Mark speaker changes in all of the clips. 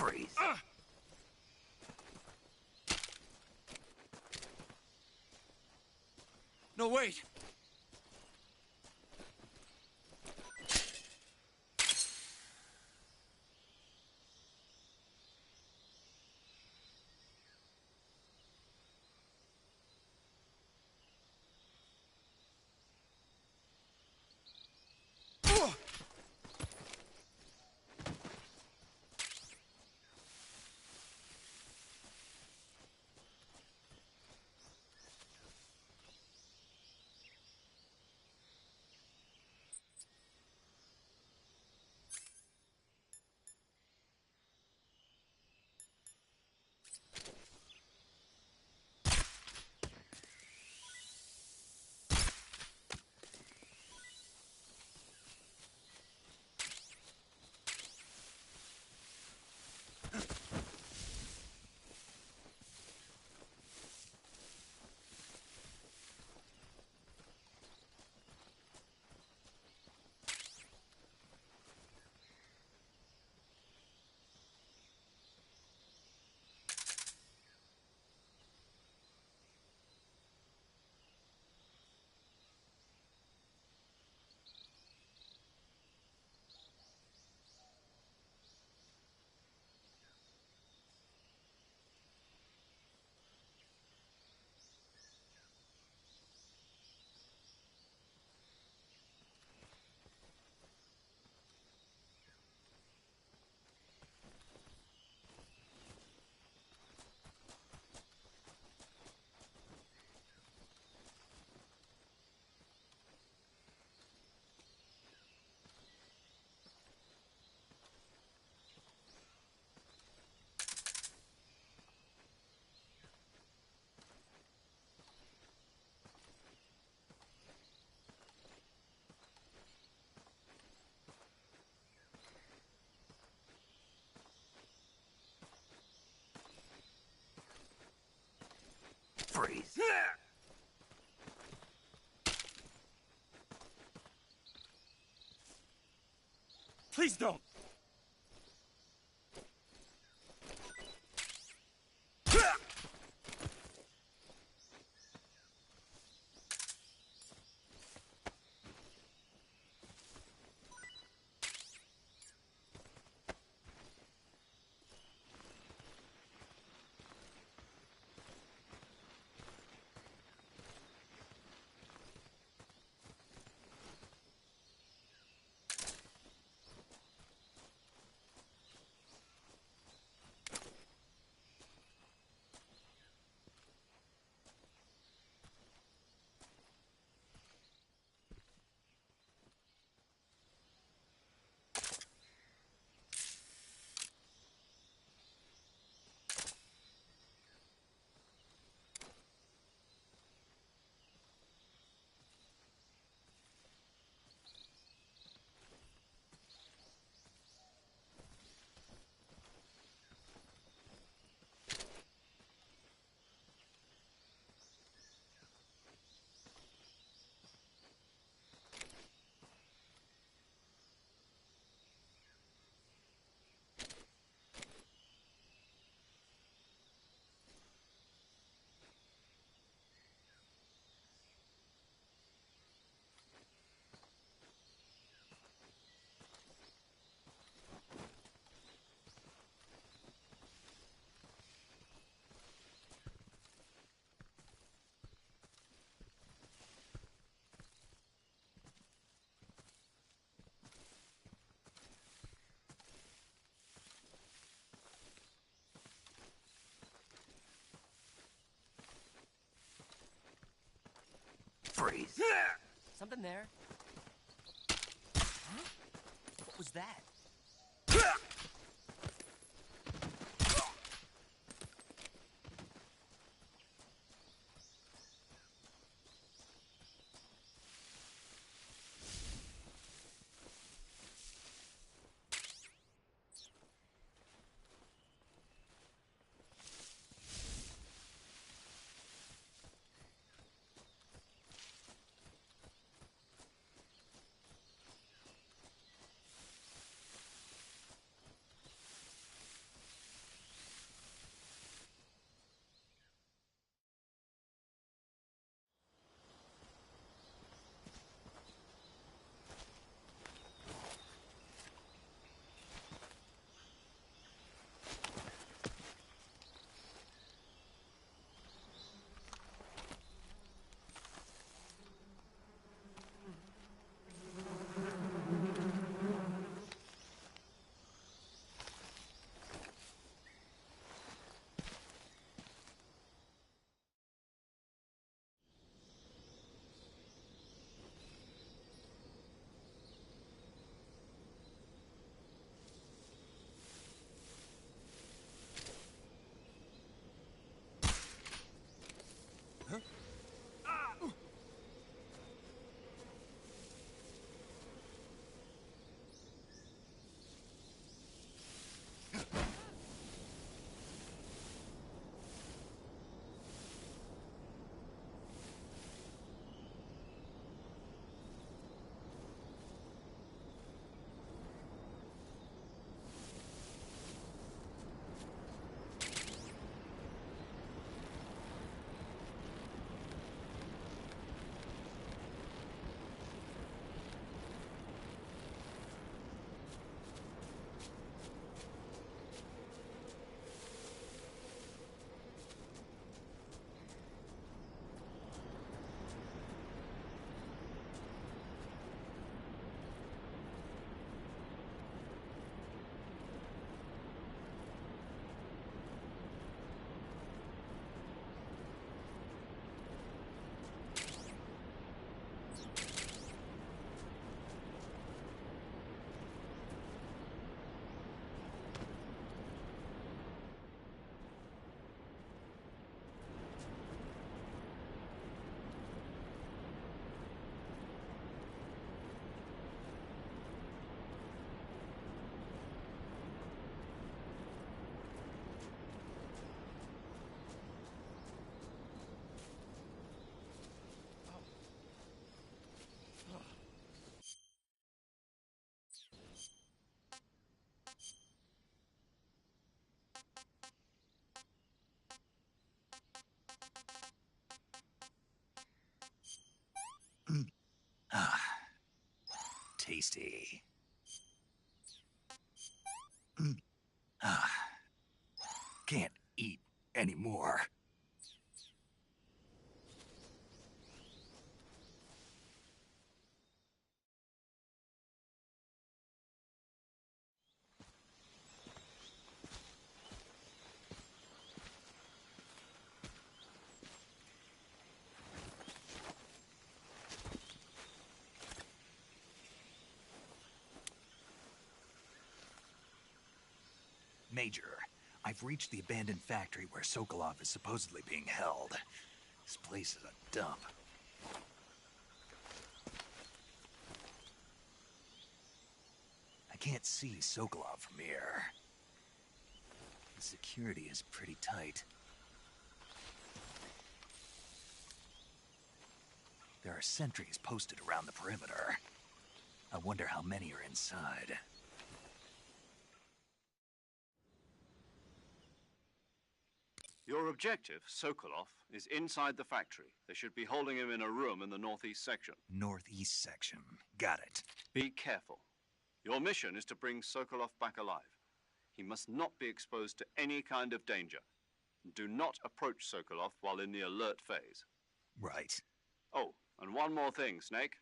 Speaker 1: Freeze.
Speaker 2: No, wait!
Speaker 1: Freeze.
Speaker 2: Please don't!
Speaker 1: Freeze.
Speaker 3: Something there? Huh? What was that?
Speaker 1: tasty. Ah, can't eat anymore. Major, I've reached the abandoned factory where Sokolov is supposedly being held. This place is a dump. I can't see Sokolov from here. The security is pretty tight. There are sentries posted around the perimeter. I wonder how many are inside.
Speaker 4: Your objective, Sokolov, is inside the factory. They should be holding him in a room in the northeast section.
Speaker 1: Northeast section. Got it.
Speaker 4: Be careful. Your mission is to bring Sokolov back alive. He must not be exposed to any kind of danger. Do not approach Sokolov while in the alert phase.
Speaker 1: Right.
Speaker 4: Oh, and one more thing, Snake.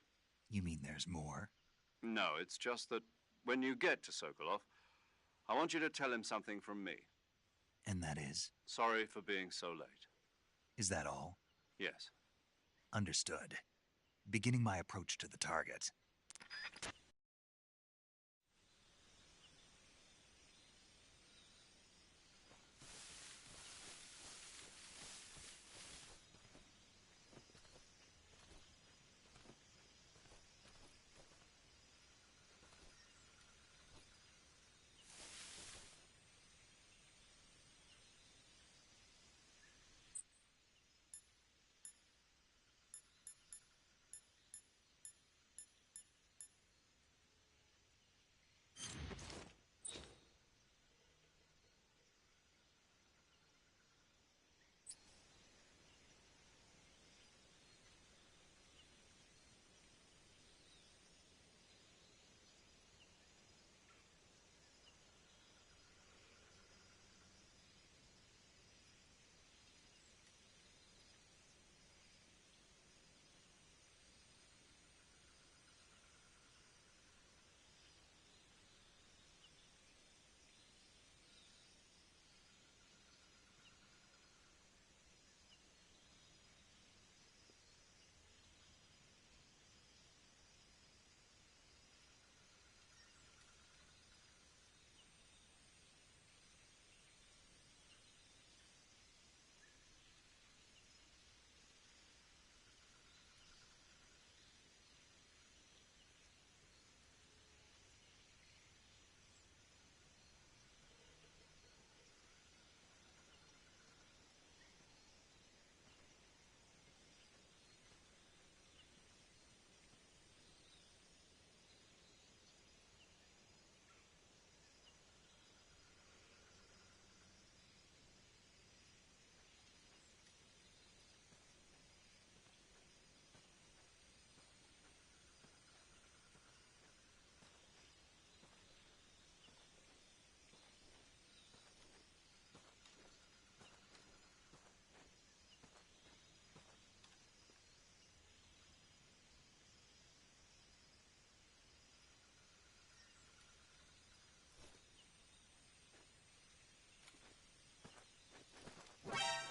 Speaker 1: You mean there's more?
Speaker 4: No, it's just that when you get to Sokolov, I want you to tell him something from me.
Speaker 1: And that is?
Speaker 4: Sorry for being so late.
Speaker 1: Is that all?
Speaker 4: Yes.
Speaker 1: Understood. Beginning my approach to the target.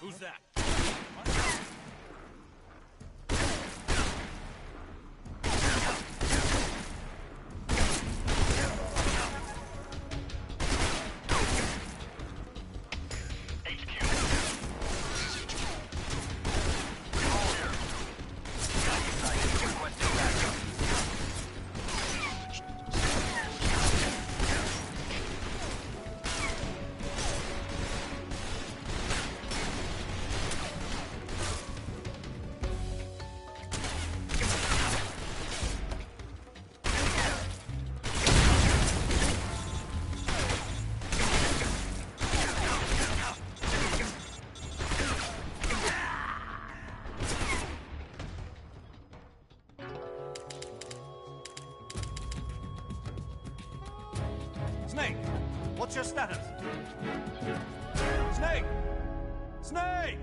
Speaker 2: Who's that? What's your status? Snake! Snake!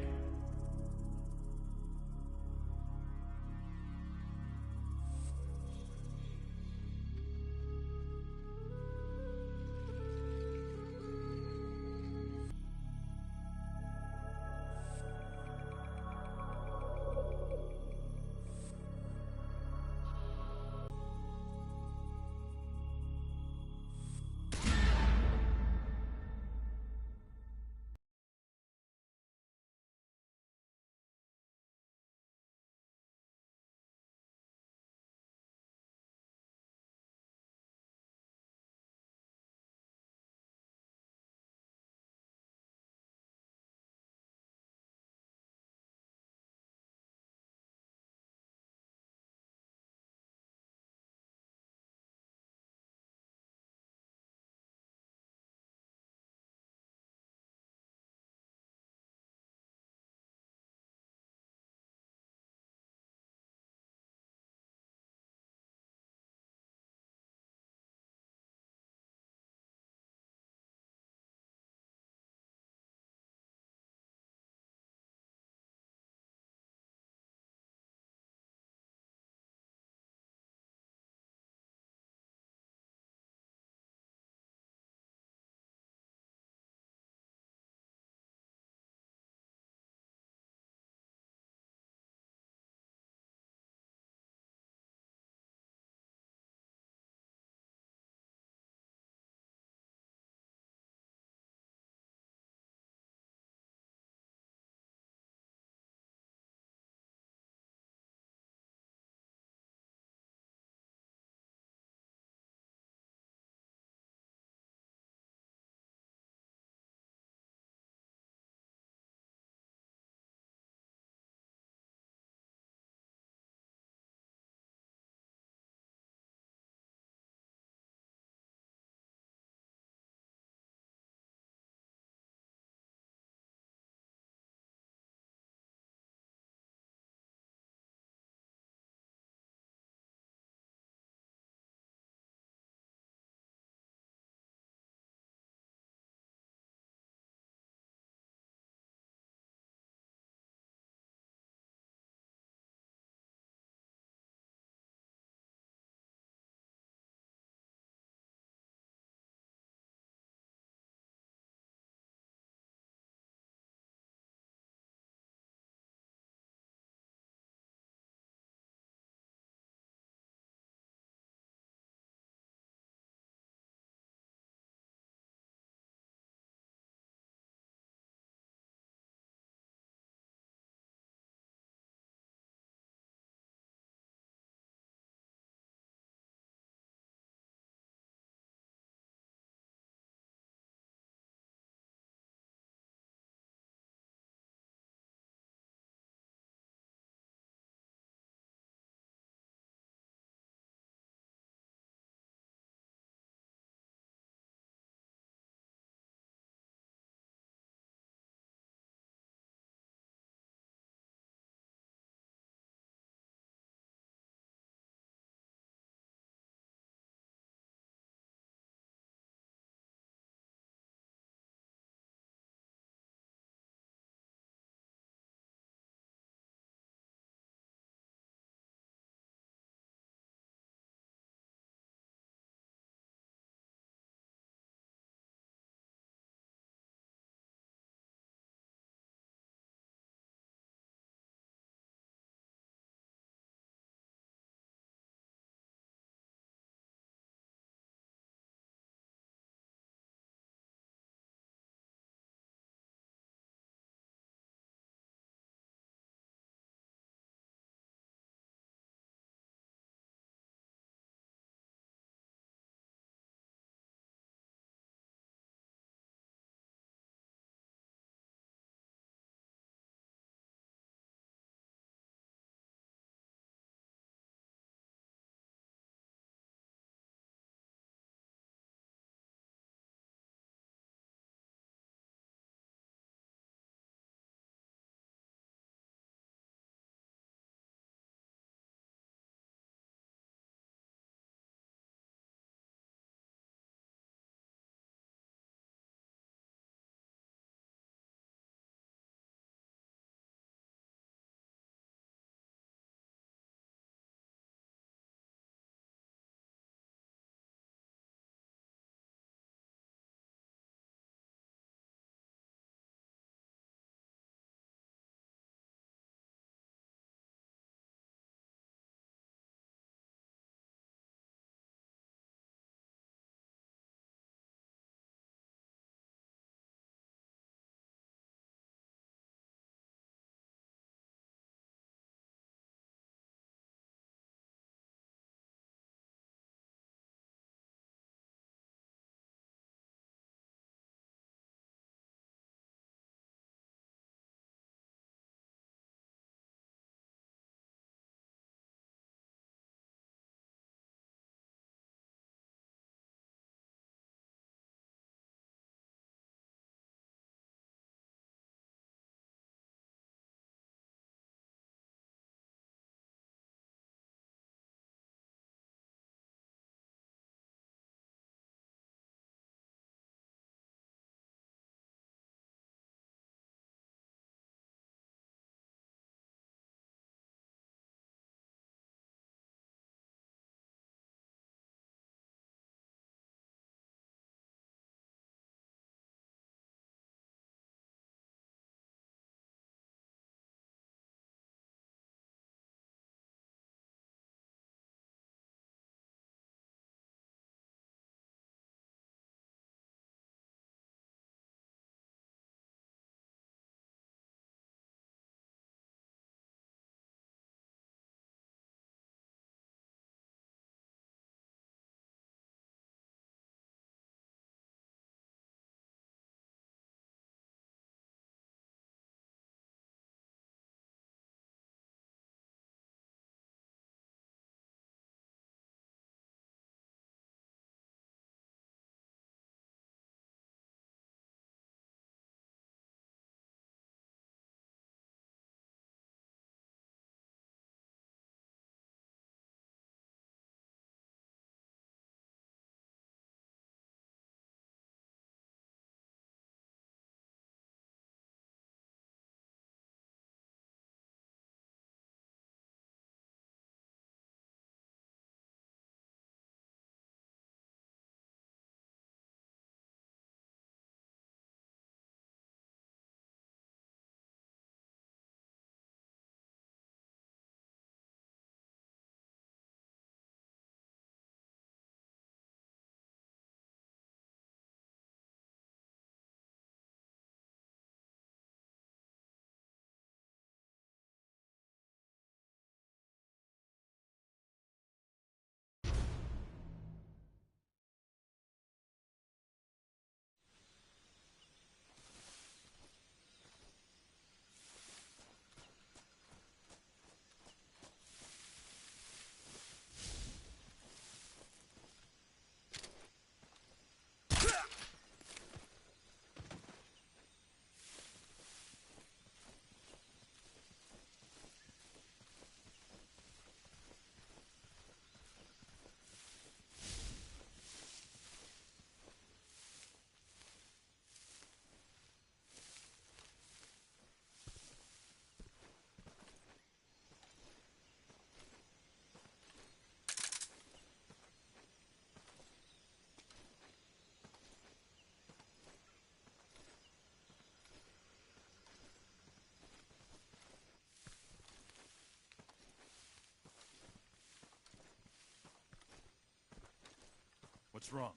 Speaker 2: What's wrong?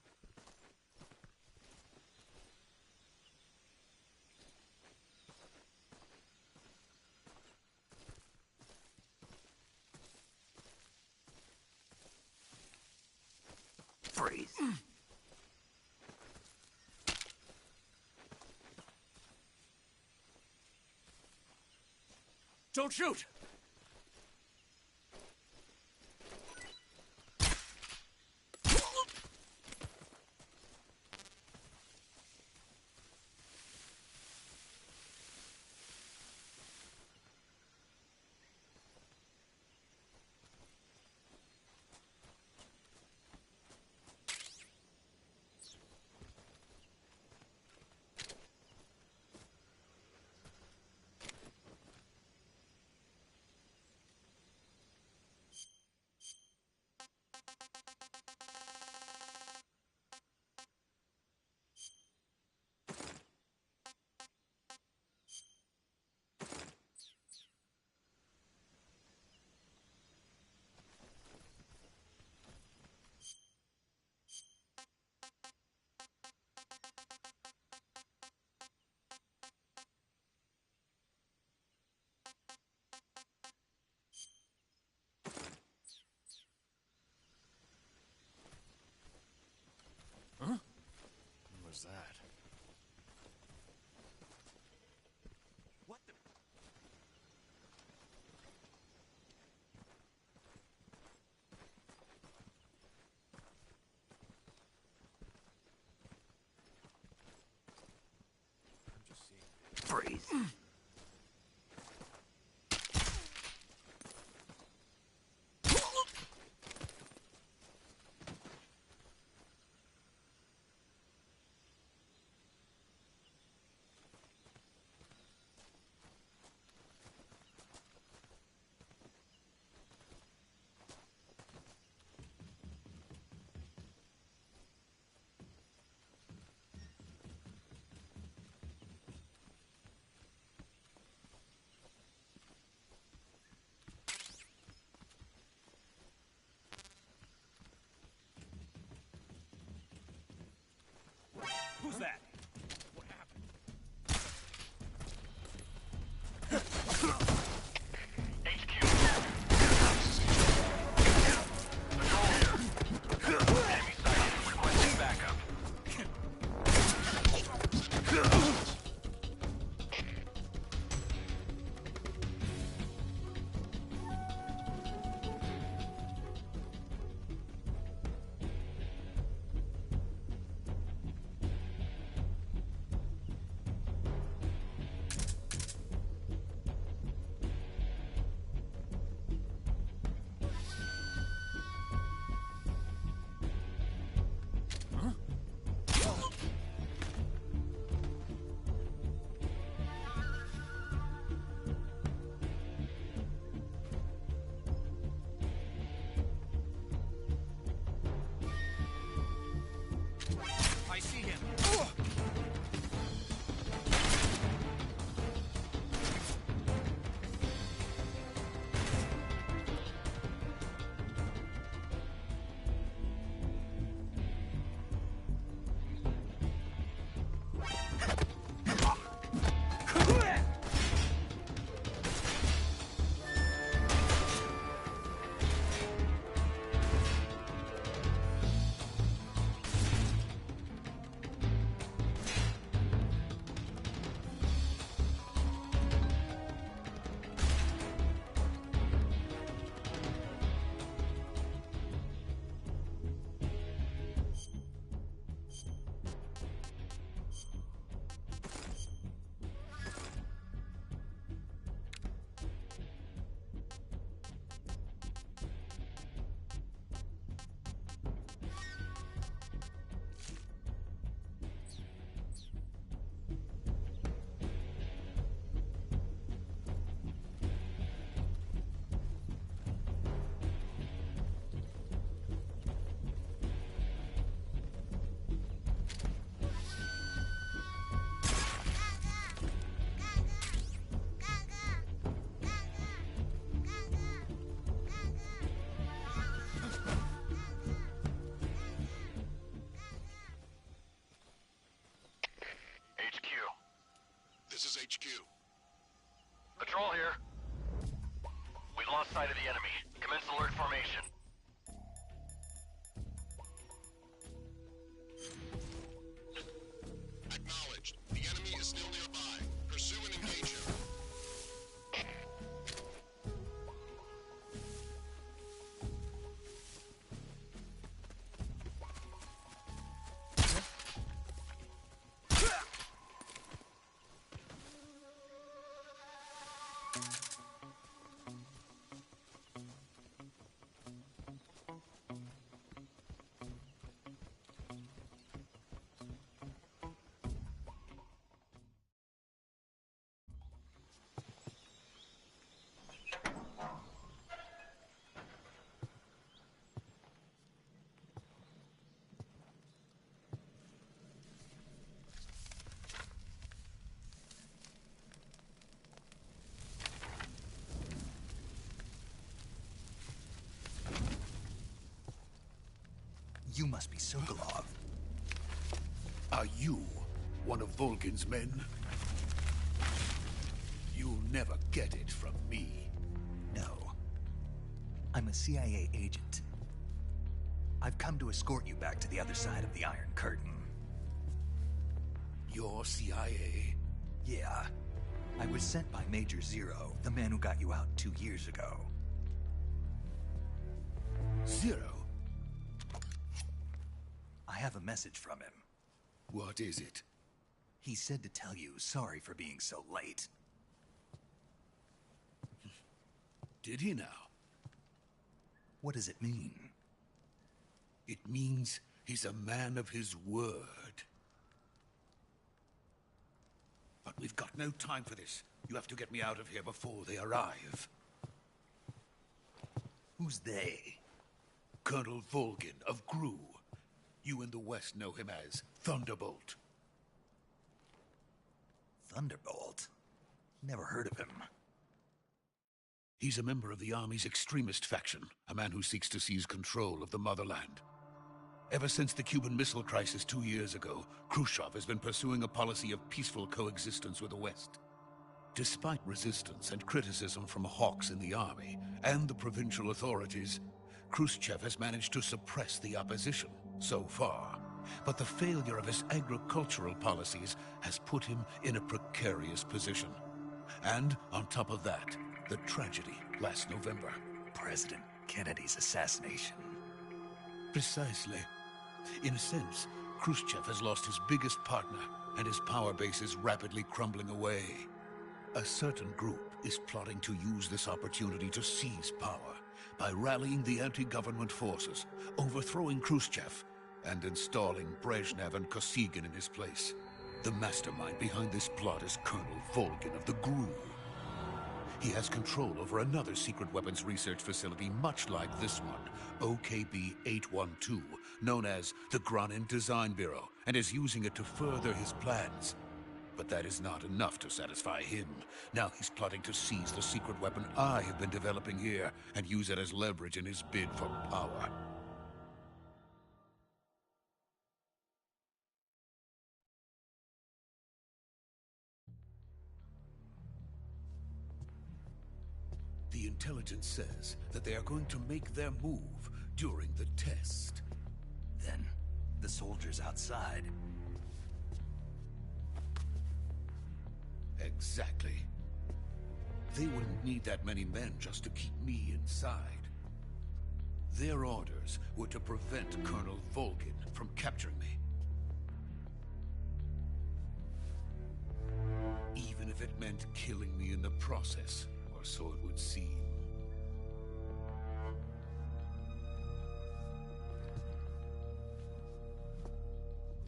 Speaker 1: Freeze.
Speaker 2: Don't shoot!
Speaker 5: the enemy. Commence alert formation.
Speaker 6: Acknowledged. The enemy is still nearby. Pursue and engage him.
Speaker 1: You must be Sokolov.
Speaker 7: Are you one of Volgin's men? You'll never get it from me.
Speaker 1: No. I'm a CIA agent. I've come to escort you back to the other side of the Iron Curtain.
Speaker 7: You're CIA?
Speaker 1: Yeah. I was sent by Major Zero, the man who got you out 2 years ago.
Speaker 7: Zero?
Speaker 1: I have a message from him.
Speaker 7: What is it?
Speaker 1: He said to tell you sorry for being so late.
Speaker 7: Did he now?
Speaker 1: What does it mean?
Speaker 7: It means he's a man of his word. But we've got no time for this. You have to get me out of here before they arrive.
Speaker 1: Who's they?
Speaker 7: Colonel Volgin of GRU. You in the West know him as Thunderbolt.
Speaker 1: Thunderbolt? Never heard of him.
Speaker 7: He's a member of the Army's extremist faction, a man who seeks to seize control of the motherland. Ever since the Cuban Missile Crisis 2 years ago, Khrushchev has been pursuing a policy of peaceful coexistence with the West. Despite resistance and criticism from hawks in the army and the provincial authorities, Khrushchev has managed to suppress the opposition so far. But the failure of his agricultural policies has put him in a precarious position. And on top of that, the tragedy last November.
Speaker 1: President Kennedy's assassination.
Speaker 7: Precisely. In a sense, Khrushchev has lost his biggest partner, and his power base is rapidly crumbling away. A certain group is plotting to use this opportunity to seize power by rallying the anti-government forces, overthrowing Khrushchev, and installing Brezhnev and Kosygin in his place. The mastermind behind this plot is Colonel Volgin of the GRU. He has control over another secret weapons research facility much like this one, OKB-812, known as the Granin Design Bureau, and is using it to further his plans. But that is not enough to satisfy him. Now he's plotting to seize the secret weapon I have been developing here and use it as leverage in his bid for power. The intelligence says that they are going to make their move during the test.
Speaker 1: Then, the soldiers outside.
Speaker 7: Exactly. They wouldn't need that many men just to keep me inside. Their orders were to prevent Colonel Volgin from capturing me. Even if it meant killing me in the process, or so it would seem.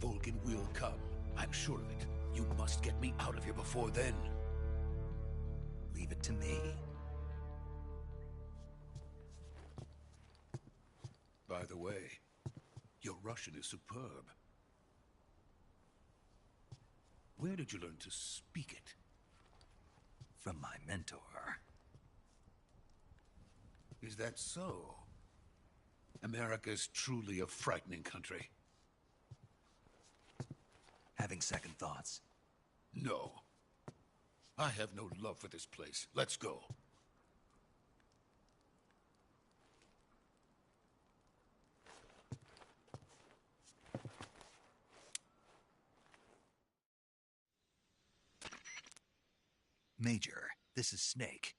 Speaker 7: Volgin will come. I'm sure of it. You must get me out of here before then.
Speaker 1: Leave it to me.
Speaker 7: By the way, your Russian is superb. Where did you learn to speak it?
Speaker 1: From my mentor.
Speaker 7: Is that so? America's truly a frightening country.
Speaker 1: Having second thoughts.
Speaker 7: No. I have no love for this place. Let's go.
Speaker 1: Major, this is Snake.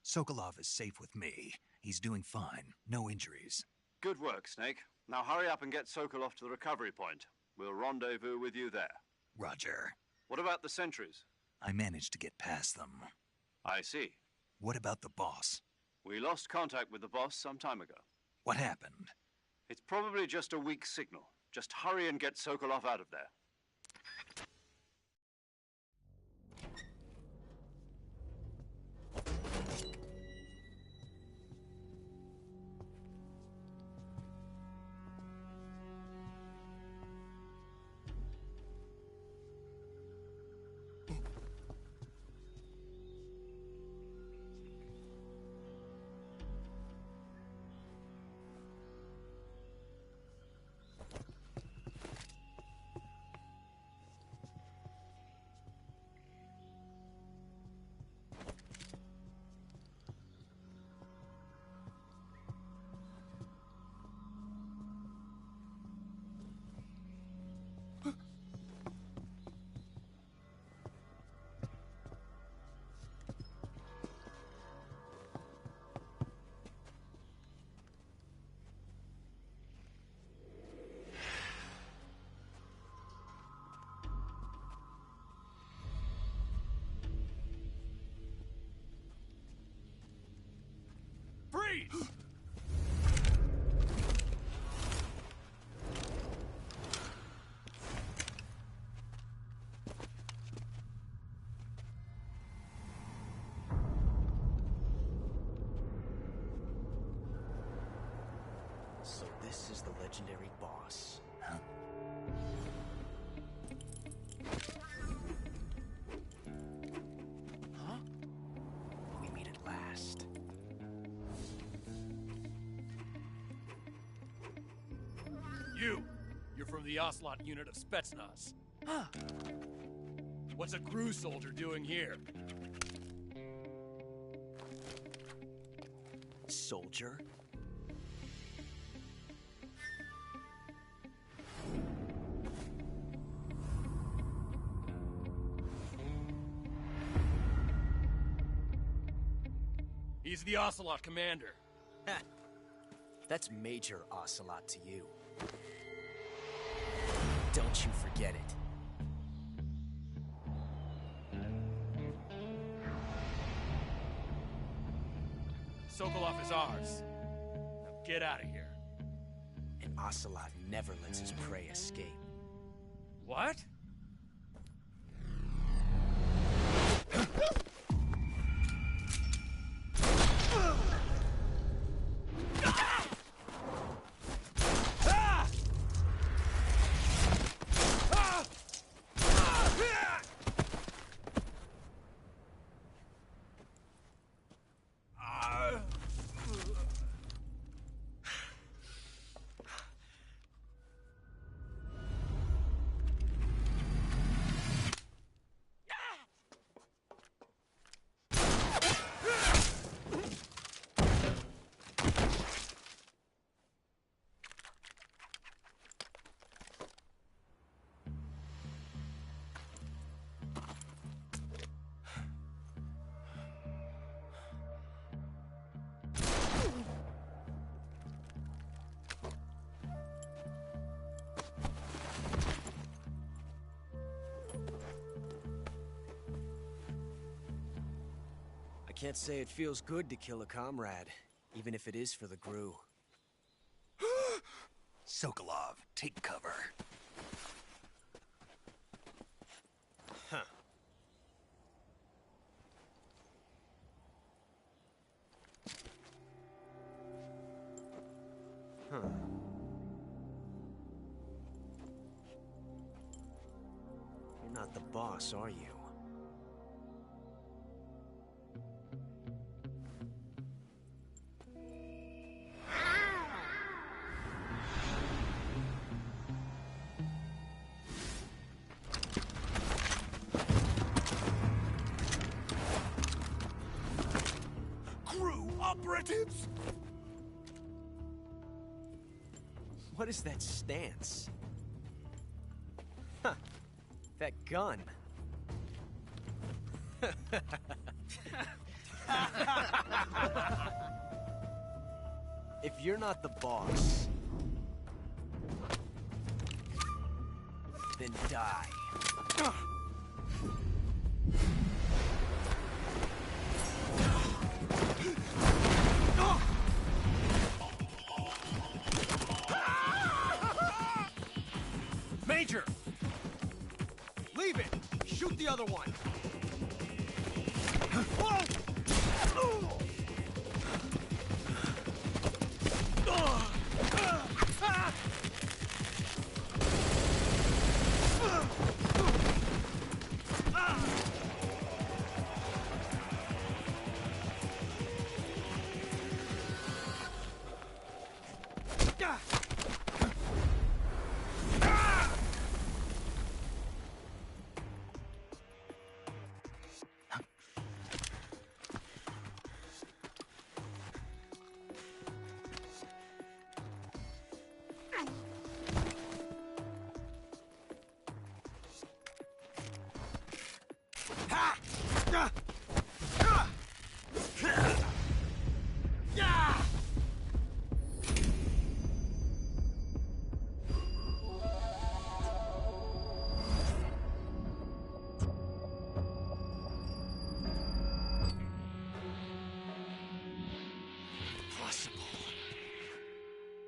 Speaker 1: Sokolov is safe with me. He's doing fine. No injuries.
Speaker 4: Good work, Snake. Now hurry up and get Sokolov to the recovery point. We'll rendezvous with you there.
Speaker 1: Roger.
Speaker 4: What about the sentries?
Speaker 1: I managed to get past them.
Speaker 4: I see.
Speaker 1: What about the boss?
Speaker 4: We lost contact with the boss some time ago.
Speaker 1: What happened?
Speaker 4: It's probably just a weak signal. Just hurry and get Sokolov out of there.
Speaker 2: Freeze!
Speaker 3: So this is the legendary boss.
Speaker 1: Huh?
Speaker 3: Huh? We meet at last.
Speaker 2: You're from the Ocelot unit of Spetsnaz.
Speaker 3: Huh.
Speaker 2: What's a crew soldier doing here?
Speaker 3: Soldier?
Speaker 2: He's the Ocelot commander.
Speaker 3: Ha! That's Major Ocelot to you. Don't you forget it.
Speaker 2: Sokolov is ours. Now get out of here.
Speaker 3: And Ocelot never lets his prey escape.
Speaker 2: What?
Speaker 3: I can't say it feels good to kill a comrade, even if it is for the GRU.
Speaker 1: Sokolov, take cover.
Speaker 3: Huh. Huh. You're not the boss, are you?
Speaker 2: Operatives!
Speaker 3: What is that stance? Huh. That gun. If you're not the boss, then die.
Speaker 8: Major! Leave it! Shoot the other one!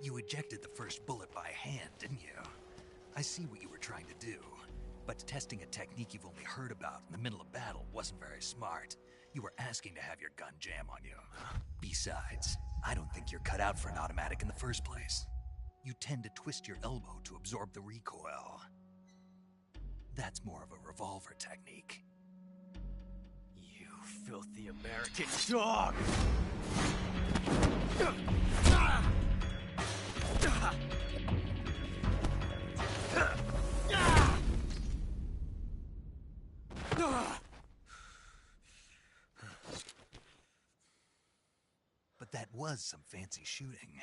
Speaker 1: You ejected the first bullet by hand, didn't you? I see what you were trying to do. But testing a technique you've only heard about in the middle of battle wasn't very smart. You were asking to have your gun jam on you. Besides, I don't think you're cut out for an automatic in the first place. You tend to twist your elbow to absorb the recoil. That's more of a revolver technique.
Speaker 3: You filthy American dog!
Speaker 1: But that was some fancy shooting.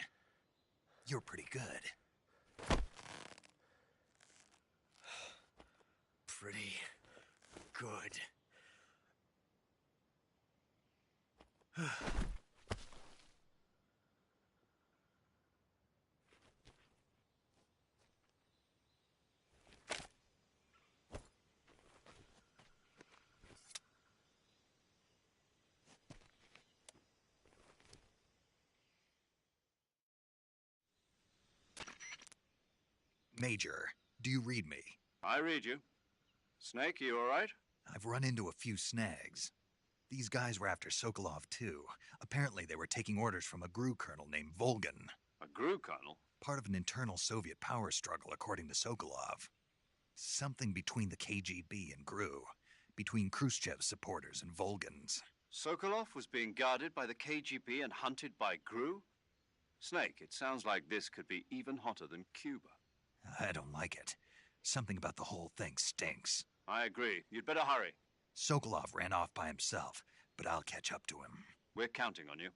Speaker 1: You're pretty good.
Speaker 3: Pretty good.
Speaker 1: Major, do you read me?
Speaker 4: I read you. Snake, you all right?
Speaker 1: I've run into a few snags. These guys were after Sokolov, too. Apparently they were taking orders from a GRU colonel named Volgin.
Speaker 4: A GRU colonel?
Speaker 1: Part of an internal Soviet power struggle, according to Sokolov. Something between the KGB and GRU. Between Khrushchev's supporters and Volgin's.
Speaker 4: Sokolov was being guarded by the KGB and hunted by GRU? Snake, it sounds like this could be even hotter than Cuba.
Speaker 1: I don't like it. Something about the whole thing stinks.
Speaker 4: I agree. You'd better hurry.
Speaker 1: Sokolov ran off by himself, but I'll catch up to him.
Speaker 4: We're counting on you.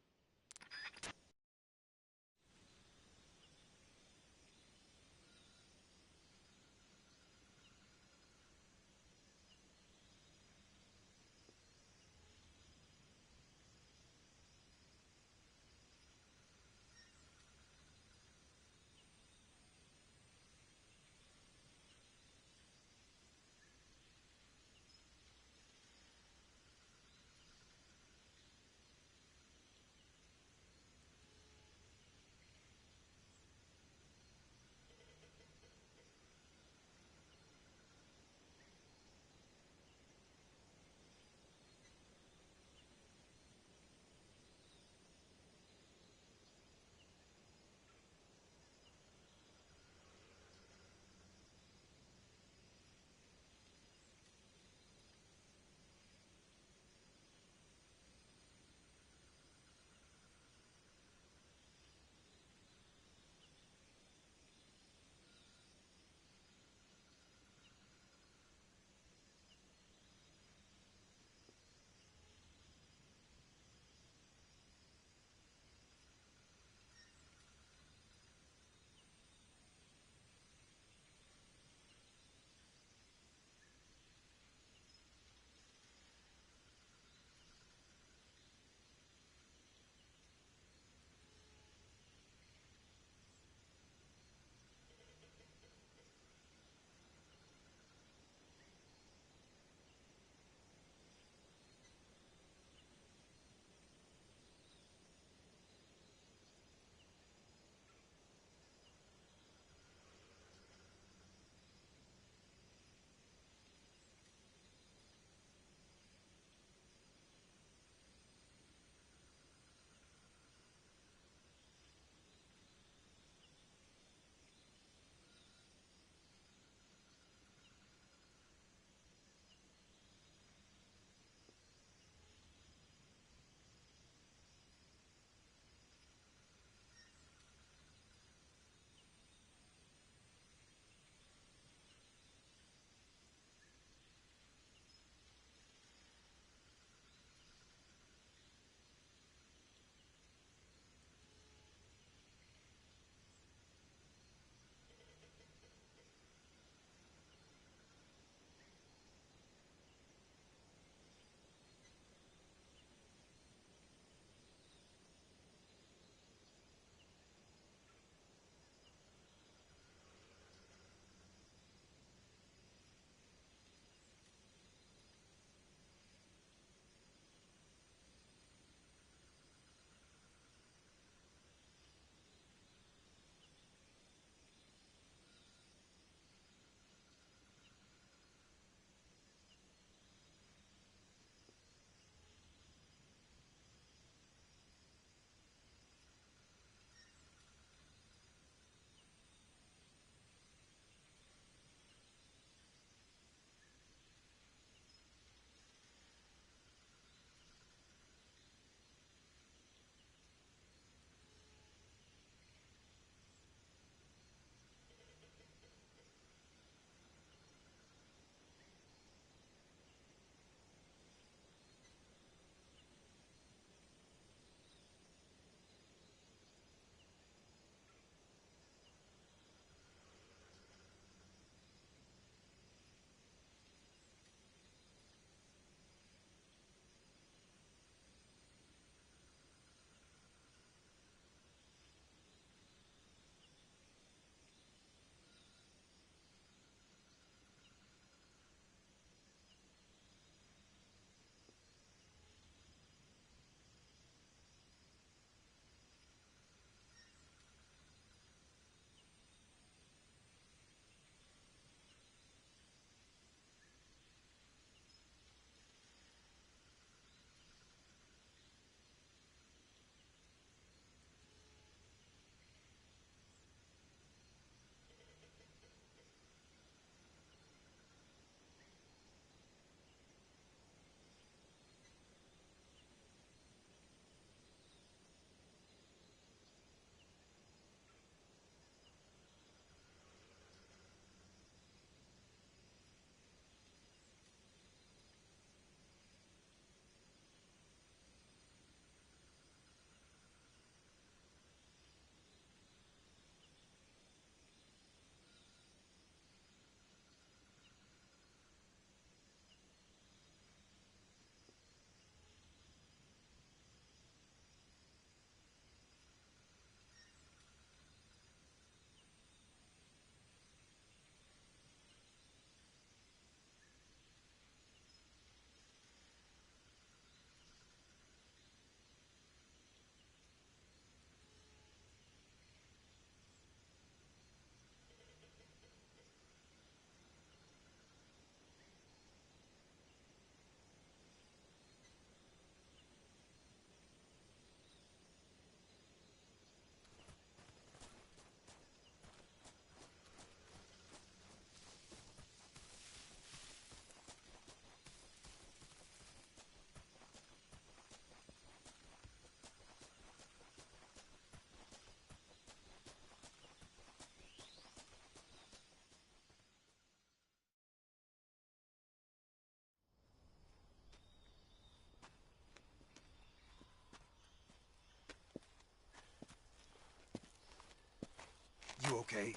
Speaker 7: okay?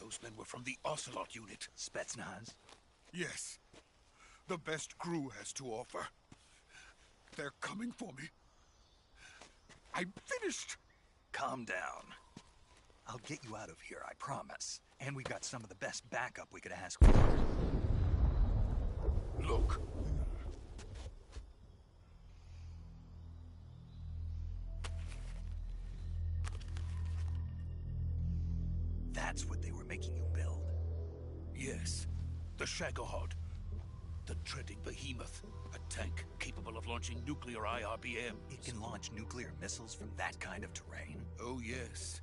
Speaker 7: Those men were from the Ocelot unit.
Speaker 1: Spetsnaz?
Speaker 7: Yes. The best crew has to offer. They're coming for me. I'm finished.
Speaker 1: Calm down. I'll get you out of here, I promise. And we've got some of the best backup we could ask for.
Speaker 7: Look.
Speaker 1: That's what they were making you build?
Speaker 7: Yes. The Shagohod. The dreaded behemoth. A tank capable of launching nuclear IRBMs.
Speaker 1: It can launch nuclear missiles from that kind of terrain?
Speaker 7: Oh, yes.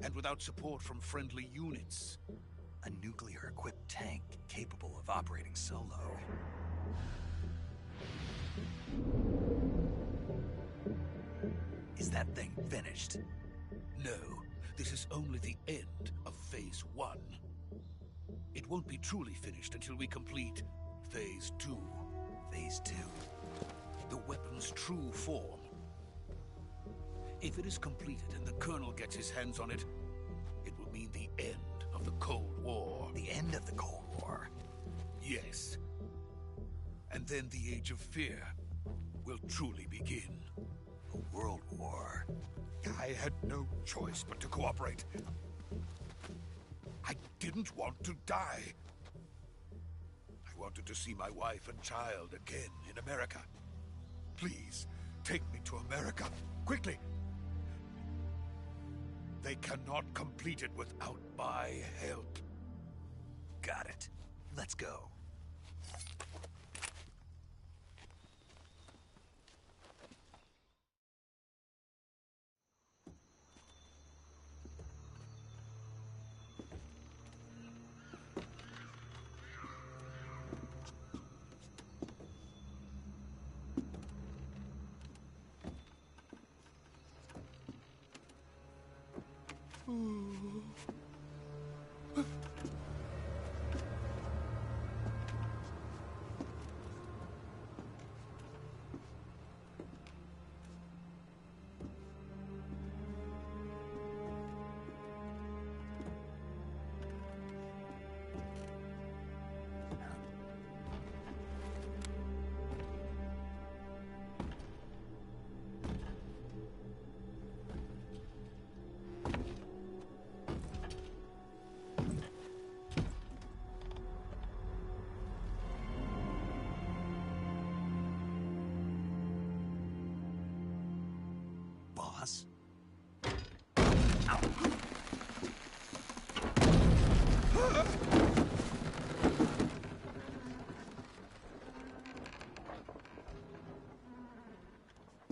Speaker 7: And without support from friendly units.
Speaker 1: A nuclear-equipped tank capable of operating solo. Is that thing finished?
Speaker 7: No. This is only the end of Phase 1. It won't be truly finished until we complete Phase 2.
Speaker 1: Phase 2?
Speaker 7: The weapon's true form. If it is completed and the Colonel gets his hands on it, it will mean the end of the Cold War.
Speaker 1: The end of the Cold War?
Speaker 7: Yes. And then the Age of Fear will truly begin.
Speaker 1: A world war?
Speaker 7: I had no choice but to cooperate. I didn't want to die. I wanted to see my wife and child again in America. Please, take me to America, quickly. They cannot complete it without my help.
Speaker 1: Got it. Let's go. Boss? Ow.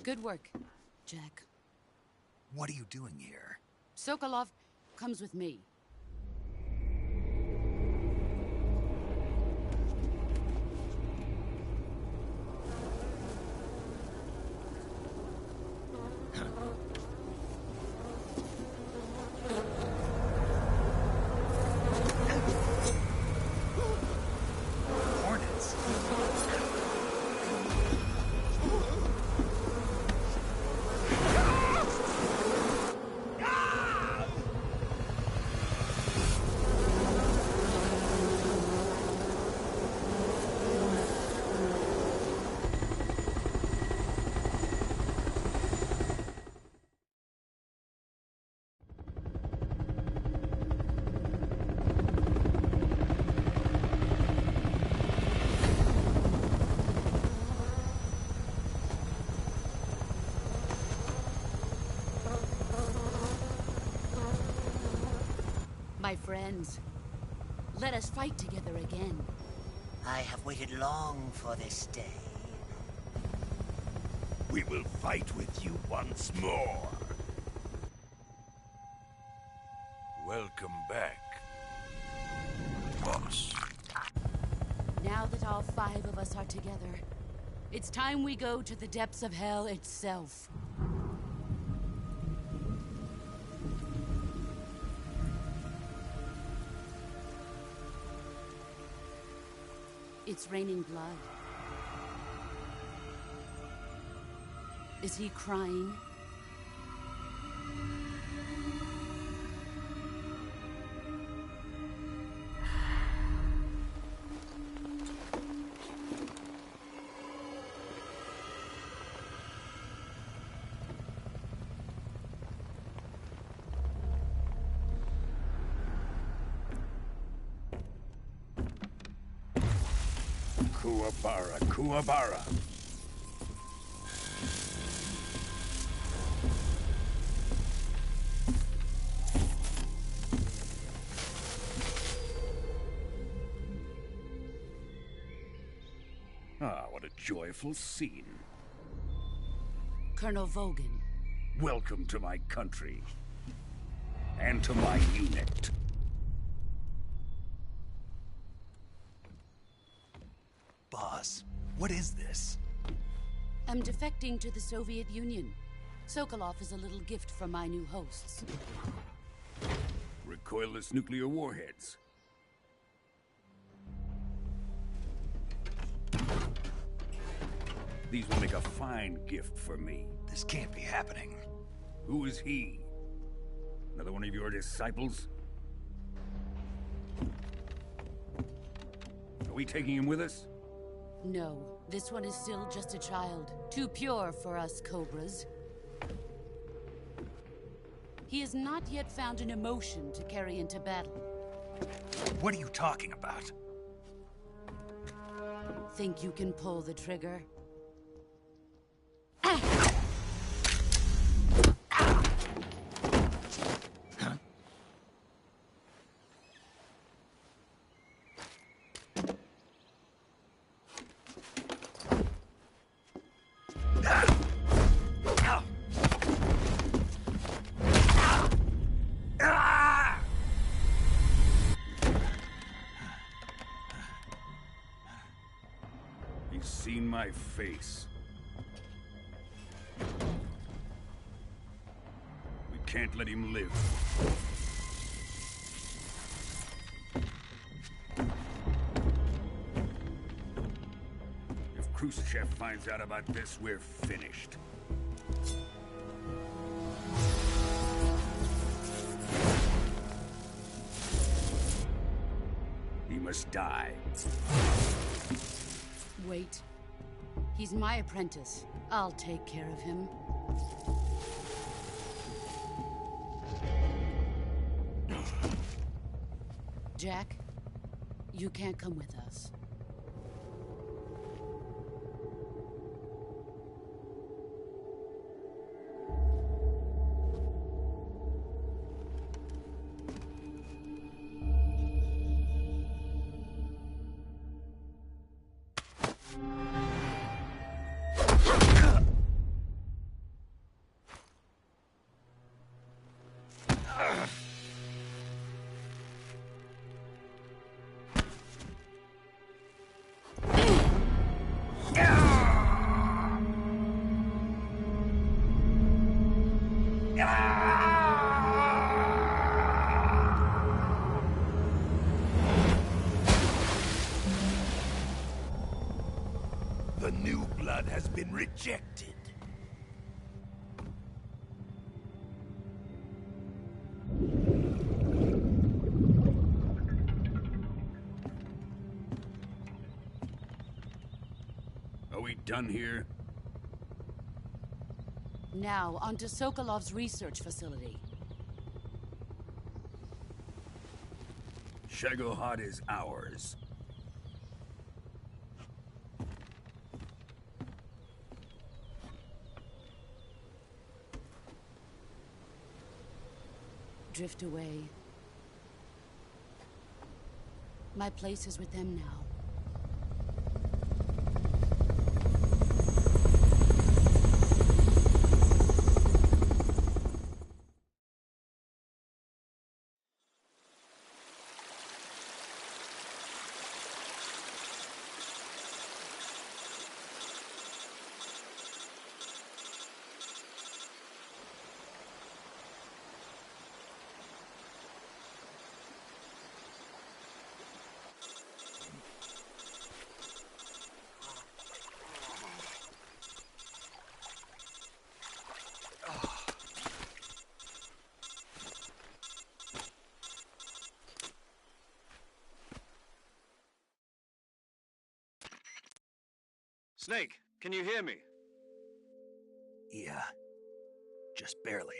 Speaker 9: Good work, Jack.
Speaker 1: What are you doing here?
Speaker 9: Sokolov comes with me.
Speaker 1: Hornets?
Speaker 9: My friends, let us fight together again.
Speaker 10: I have waited long for this day.
Speaker 11: We will fight with you once more. Welcome back, boss.
Speaker 9: Now that all 5 of us are together, it's time we go to the depths of hell itself. It's raining blood. Is he crying?
Speaker 11: Kuwabara, Kuwabara. Ah, what a joyful scene.
Speaker 9: Colonel Vogan.
Speaker 11: Welcome to my country. And to my unit.
Speaker 1: Boss, what is this?
Speaker 9: I'm defecting to the Soviet Union. Sokolov is a little gift from my new hosts.
Speaker 11: Recoilless nuclear warheads. These will make a fine gift for me.
Speaker 1: This can't be happening.
Speaker 11: Who is he? Another one of your disciples? Are we taking him with us?
Speaker 9: No, this one is still just a child. Too pure for us Cobras. He has not yet found an emotion to carry into battle.
Speaker 1: What are you talking about?
Speaker 9: Think you can pull the trigger?
Speaker 11: He's seen my face. We can't let him live. If Khrushchev finds out about this, we're finished. He must die.
Speaker 9: Wait. He's my apprentice. I'll take care of him. Jack, you can't come with us.
Speaker 11: The new blood has been rejected. Are we done here?
Speaker 9: Now, onto Sokolov's research facility.
Speaker 11: Shagohod is ours.
Speaker 9: Drift away. My place is with them now.
Speaker 4: Snake, can you hear me?
Speaker 1: Yeah. Just barely.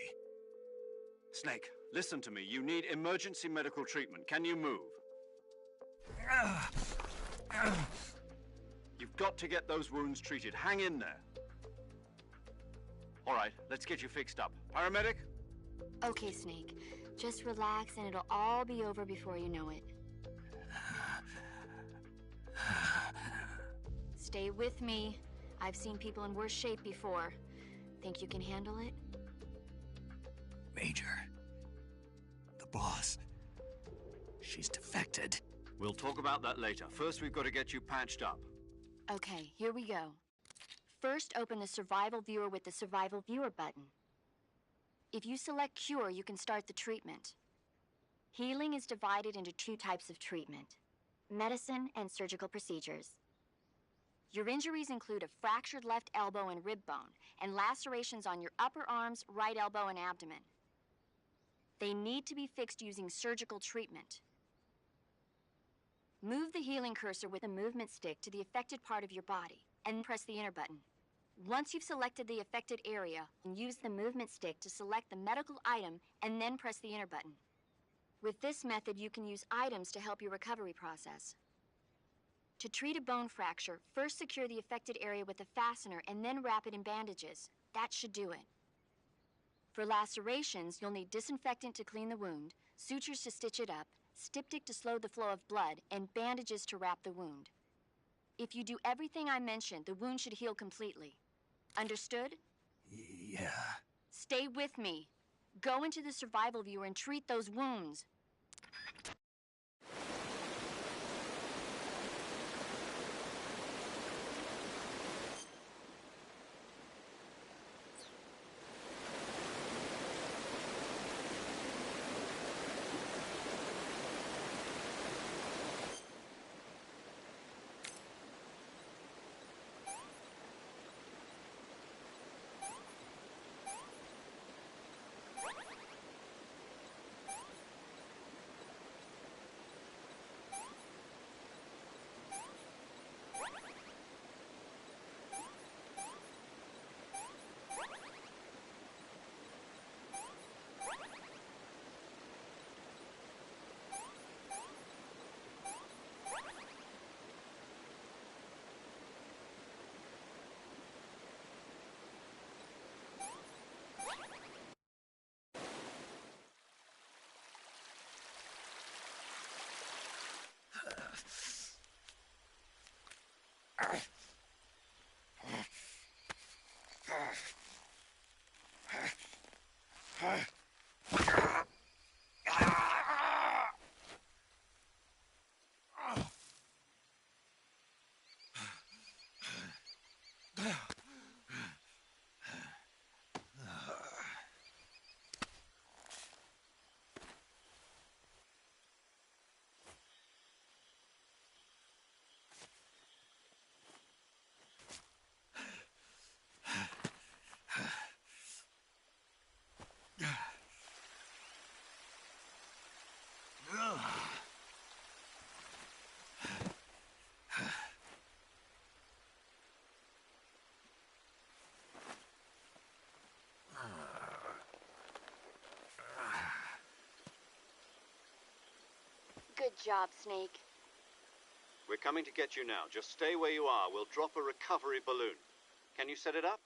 Speaker 4: Snake, listen to me. You need emergency medical treatment. Can you move? You've got to get those wounds treated. Hang in there. All right, let's get you fixed up. Paramedic?
Speaker 12: Okay, Snake. Just relax and it'll all be over before you know it. Stay with me. I've seen people in worse shape before. Think you can handle it?
Speaker 1: Major. The boss. She's defected.
Speaker 4: We'll talk about that later. First, we've got to get you patched up.
Speaker 12: Okay, here we go. First, open the Survival Viewer with the Survival Viewer button. If you select Cure, you can start the treatment. Healing is divided into 2 types of treatment: medicine and surgical procedures. Your injuries include a fractured left elbow and rib bone, and lacerations on your upper arms, right elbow, and abdomen. They need to be fixed using surgical treatment. Move the healing cursor with a movement stick to the affected part of your body, and press the enter button. Once you've selected the affected area, use the movement stick to select the medical item, and then press the enter button. With this method, you can use items to help your recovery process. To treat a bone fracture, first secure the affected area with a fastener and then wrap it in bandages. That should do it. For lacerations, you'll need disinfectant to clean the wound, sutures to stitch it up, styptic to slow the flow of blood, and bandages to wrap the wound. If you do everything I mentioned, the wound should heal completely. Understood?
Speaker 1: Yeah.
Speaker 12: Stay with me. Go into the Survival Viewer and treat those wounds. Good job, Snake.
Speaker 4: We're coming to get you now. Just stay where you are. We'll drop a recovery balloon. Can you set it up?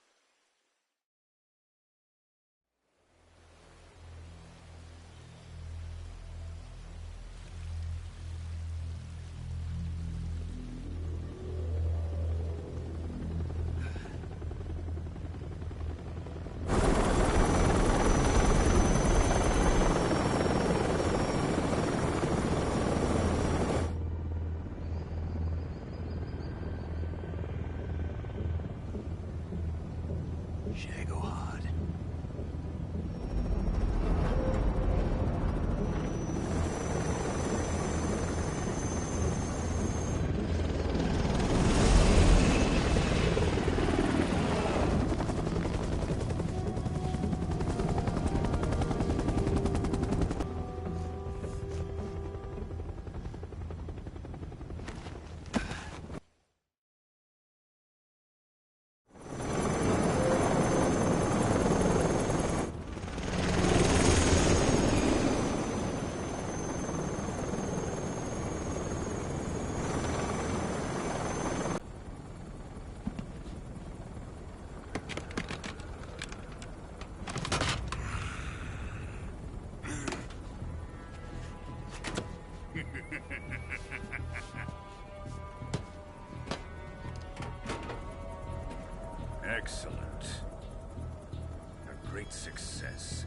Speaker 11: great success.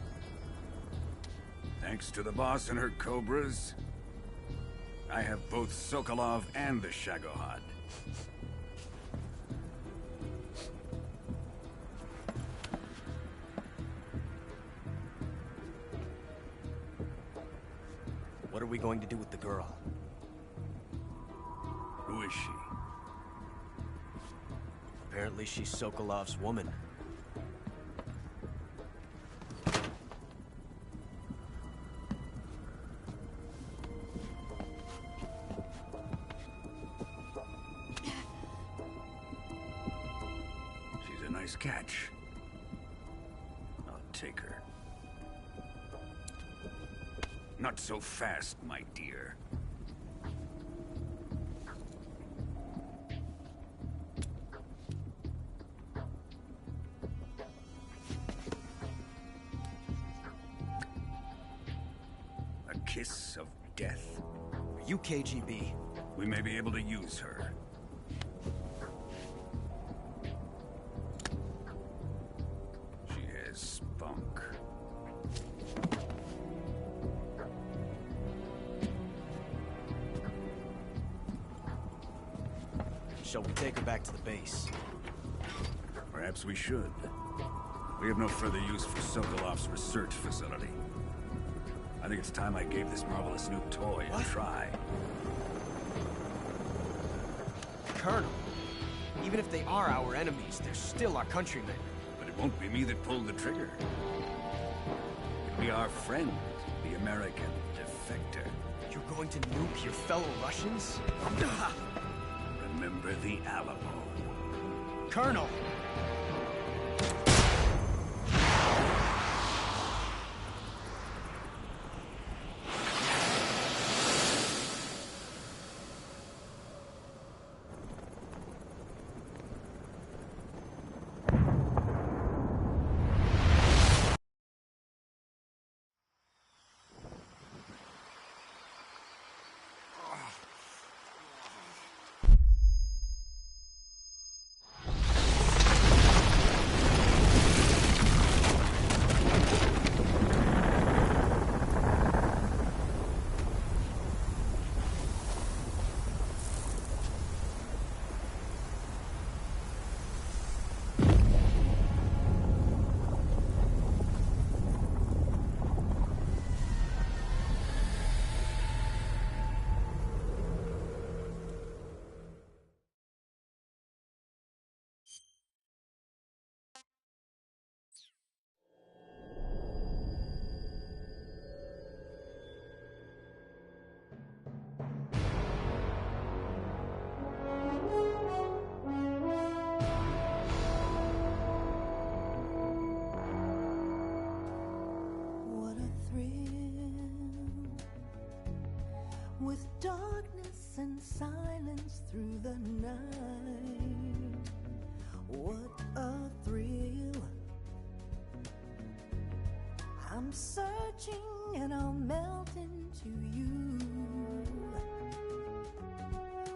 Speaker 11: Thanks to the boss and her cobras, I have both Sokolov and the Shagohod.
Speaker 3: What are we going to do with the girl?
Speaker 11: Who is she?
Speaker 3: Apparently she's Sokolov's woman.
Speaker 11: She's a nice catch. I'll take her. Not so fast, my dear. A kiss of death?
Speaker 3: Are you KGB?
Speaker 11: We may be able to use her. She has spunk.
Speaker 3: Shall we take her back to the base?
Speaker 11: Perhaps we should. We have no further use for Sokolov's research facility. I think it's time I gave this marvelous new toy a try.
Speaker 3: Colonel, even if they are our enemies, they're still our countrymen.
Speaker 11: But it won't be me that pulled the trigger. It'll be our friend, the American defector.
Speaker 3: You're going to nuke your fellow Russians?
Speaker 11: Remember the Alamo.
Speaker 3: Colonel!
Speaker 13: With darkness and silence through the night, what a thrill. I'm searching and I'll melt into you.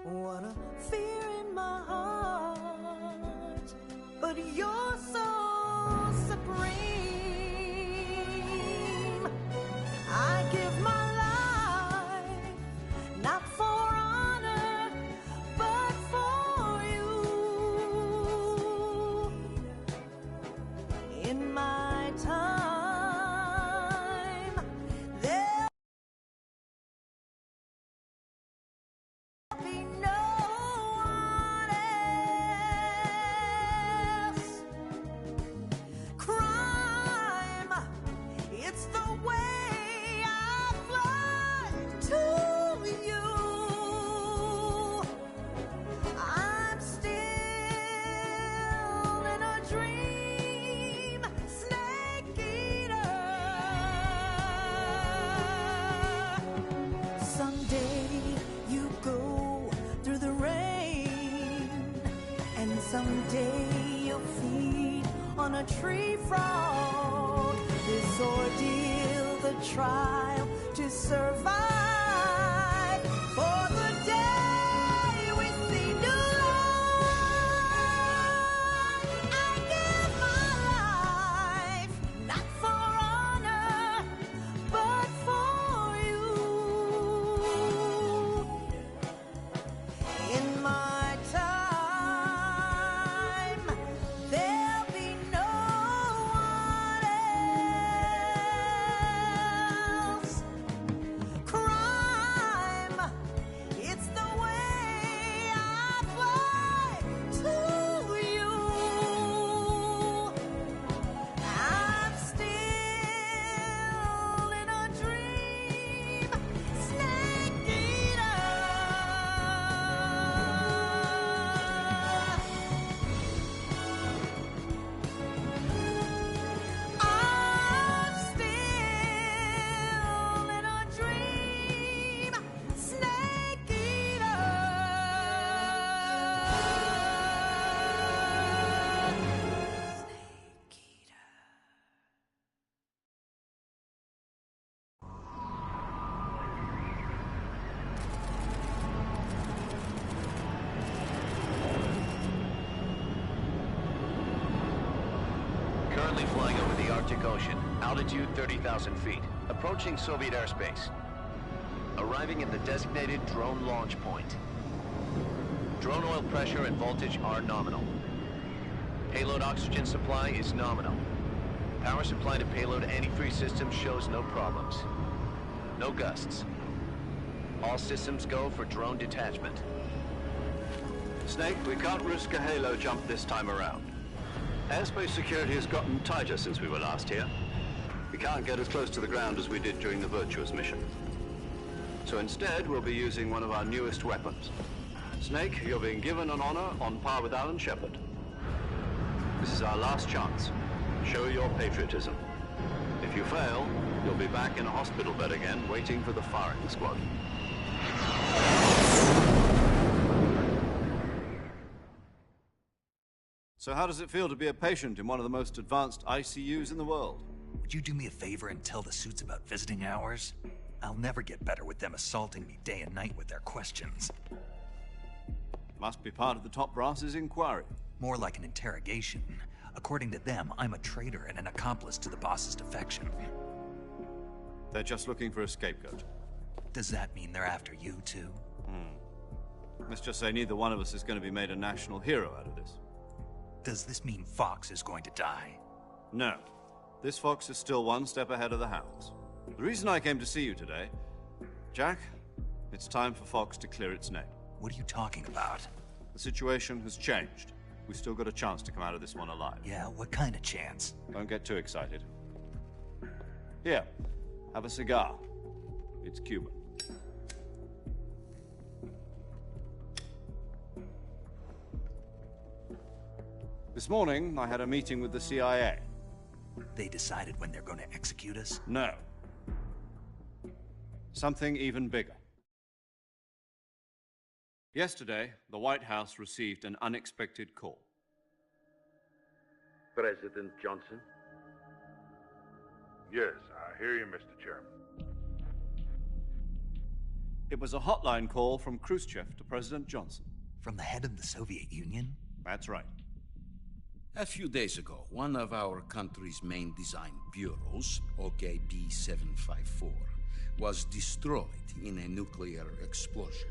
Speaker 13: What a fear in my heart, but you're so supreme. I give my not for honor, but for you. In my time, there'll be no one else. Crime, it's the way I fly to you. I'm still in a dream, snake eater. Someday you go through the rain, and someday you'll feed on a tree frog. This ordeal, the trial to survive. For the day we see new life, I give my life, not
Speaker 14: flying over the Arctic Ocean. Altitude 30,000 feet. Approaching Soviet airspace. Arriving at the designated drone launch point. Drone oil pressure and voltage are nominal. Payload oxygen supply is nominal. Power supply to payload antifreeze systems shows no problems. No gusts. All systems go for drone detachment.
Speaker 4: Snake, we can't risk a halo jump this time around. Airspace security has gotten tighter since we were last here. We can't get as close to the ground as we did during the Virtuous mission. So instead, we'll be using one of our newest weapons. Snake, you're being given an honor on par with Alan Shepard. This is our last chance. Show your patriotism. If you fail, you'll be back in a hospital bed again, waiting for the firing squad. So how does it feel to be a patient in one of the most advanced ICUs in the world?
Speaker 1: Would you do me a favor and tell the suits about visiting hours? I'll never get better with them assaulting me day and night with their questions.
Speaker 4: Must be part of the top brass's inquiry.
Speaker 1: More like an interrogation. According to them, I'm a traitor and an accomplice to the boss's defection.
Speaker 4: They're just looking for a scapegoat.
Speaker 1: Does that mean they're after you, too?
Speaker 4: Let's just say neither one of us is going to be made a national hero out of this.
Speaker 1: Does this mean Fox is going to die?
Speaker 4: No. This Fox is still one step ahead of the Hounds. The reason I came to see you today... Jack, it's time for Fox to clear its name.
Speaker 1: What are you talking about?
Speaker 4: The situation has changed. We've still got a chance to come out of this one alive.
Speaker 1: Yeah, what kind of chance?
Speaker 4: Don't get too excited. Here, have a cigar. It's Cuban. This morning, I had a meeting with the CIA.
Speaker 1: They decided when they're going to execute us?
Speaker 4: No. Something even bigger. Yesterday, the White House received an unexpected call.
Speaker 15: President Johnson?
Speaker 16: Yes, I hear you, Mr. Chairman.
Speaker 4: It was a hotline call from Khrushchev to President Johnson.
Speaker 1: From the head of the Soviet Union?
Speaker 4: That's right.
Speaker 7: A few days ago, one of our country's main design bureaus, OKB-754, was destroyed in a nuclear explosion.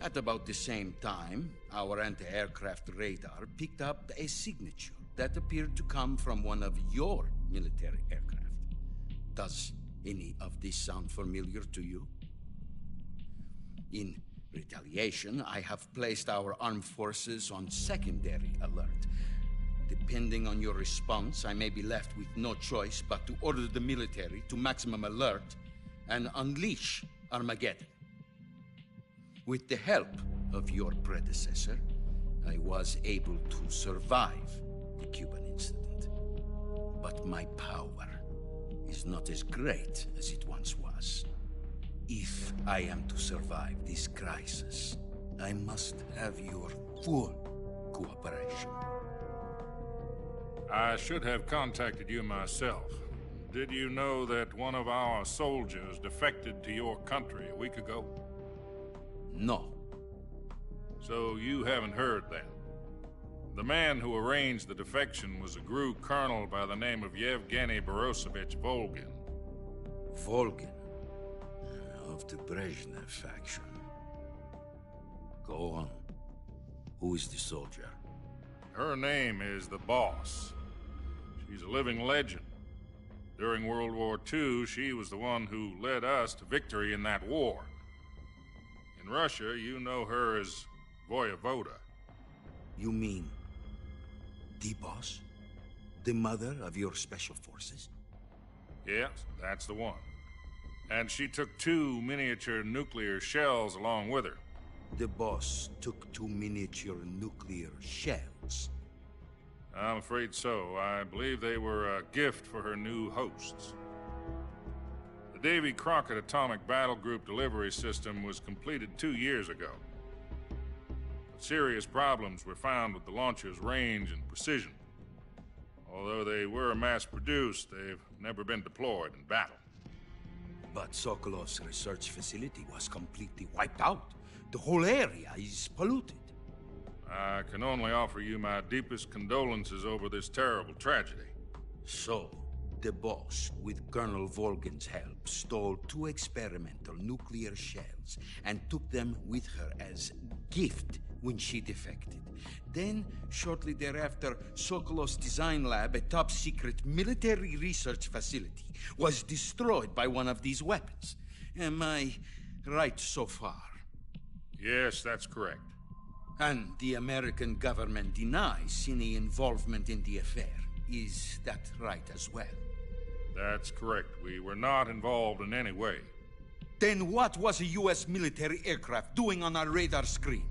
Speaker 7: At about the same time, our anti-aircraft radar picked up a signature that appeared to come from one of your military aircraft. Does any of this sound familiar to you? In retaliation, I have placed our armed forces on secondary alert. Depending on your response, I may be left with no choice but to order the military to maximum alert and unleash Armageddon. With the help of your predecessor, I was able to survive the Cuban incident. But my power is not as great as it once was. If I am to survive this crisis, I must have your full cooperation.
Speaker 16: I should have contacted you myself. Did you know that one of our soldiers defected to your country a week ago?
Speaker 7: No.
Speaker 16: So you haven't heard then. The man who arranged the defection was a GRU colonel by the name of Yevgeny Borosovich Volgin.
Speaker 7: Volgin? Of the Brezhnev faction. Go on. Who is the soldier?
Speaker 16: Her name is the Boss. She's a living legend. During World War II, she was the one who led us to victory in that war. In Russia, you know her as Voyevoda.
Speaker 7: You mean the Boss? The mother of your special forces?
Speaker 16: Yes, that's the one. And she took 2 miniature nuclear shells along with her.
Speaker 7: The Boss took 2 miniature nuclear shells?
Speaker 16: I'm afraid so. I believe they were a gift for her new hosts. The Davy Crockett Atomic Battle Group delivery system was completed 2 years ago. But serious problems were found with the launcher's range and precision. Although they were mass-produced, they've never been deployed in battle.
Speaker 7: But Sokolov's research facility was completely wiped out. The whole area is polluted.
Speaker 16: I can only offer you my deepest condolences over this terrible tragedy.
Speaker 15: So, the boss, with Colonel Volgin's help, stole 2 experimental nuclear shells and took them with her as gift when she defected. Then, shortly thereafter, Sokolov's design lab, a top-secret military research facility, was destroyed by one of these weapons. Am I right so far?
Speaker 16: Yes, that's correct.
Speaker 15: And the American government denies any involvement in the affair. Is that right as well?
Speaker 16: That's correct. We were not involved in any way.
Speaker 15: Then what was a U.S. military aircraft doing on our radar screen?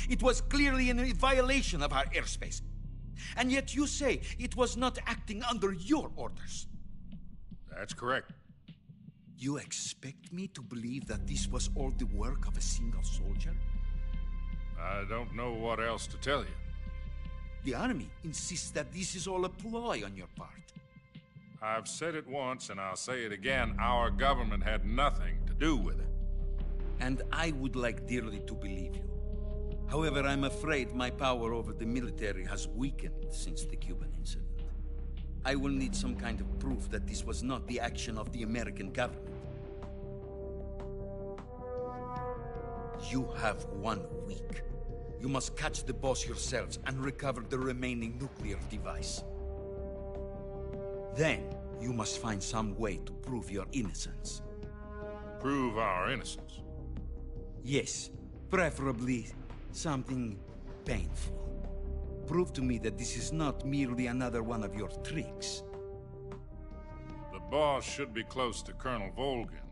Speaker 15: It was clearly in violation of our airspace. And yet you say it was not acting under your orders.
Speaker 16: That's correct.
Speaker 15: You expect me to believe that this was all the work of a single soldier?
Speaker 16: I don't know what else to tell you.
Speaker 15: The Army insists that this is all a ploy on your part.
Speaker 16: I've said it once, and I'll say it again. Our government had nothing to do with it.
Speaker 15: And I would like dearly to believe you. However, I'm afraid my power over the military has weakened since the Cuban incident. I will need some kind of proof that this was not the action of the American government. You have 1 week. You must catch the boss yourselves and recover the remaining nuclear device. Then, you must find some way to prove your innocence.
Speaker 16: Prove our innocence?
Speaker 15: Yes, preferably something painful. Prove to me that this is not merely another one of your tricks.
Speaker 16: The boss should be close to Colonel Volgin.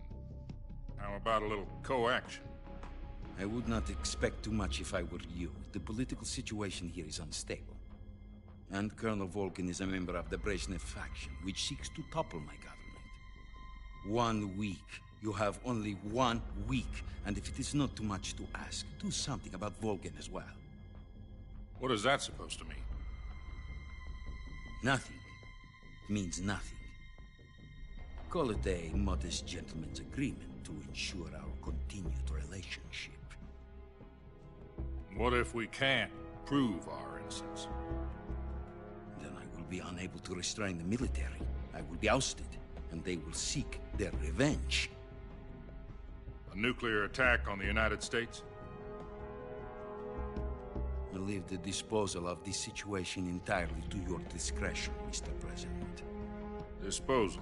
Speaker 16: How about a little co-action?
Speaker 15: I would not expect too much if I were you. The political situation here is unstable. And Colonel Volgin is a member of the Brezhnev faction, which seeks to topple my government. 1 week. You have only 1 week. And if it is not too much to ask, do something about Volgin as well.
Speaker 16: What is that supposed to mean?
Speaker 15: Nothing. It means nothing. Call it a modest gentleman's agreement to ensure our continued relationship.
Speaker 16: What if we can't prove our innocence?
Speaker 15: Then I will be unable to restrain the military. I will be ousted, and they will seek their revenge.
Speaker 16: A nuclear attack on the United States?
Speaker 15: I leave the disposal of this situation entirely to your discretion, Mr. President.
Speaker 16: Disposal?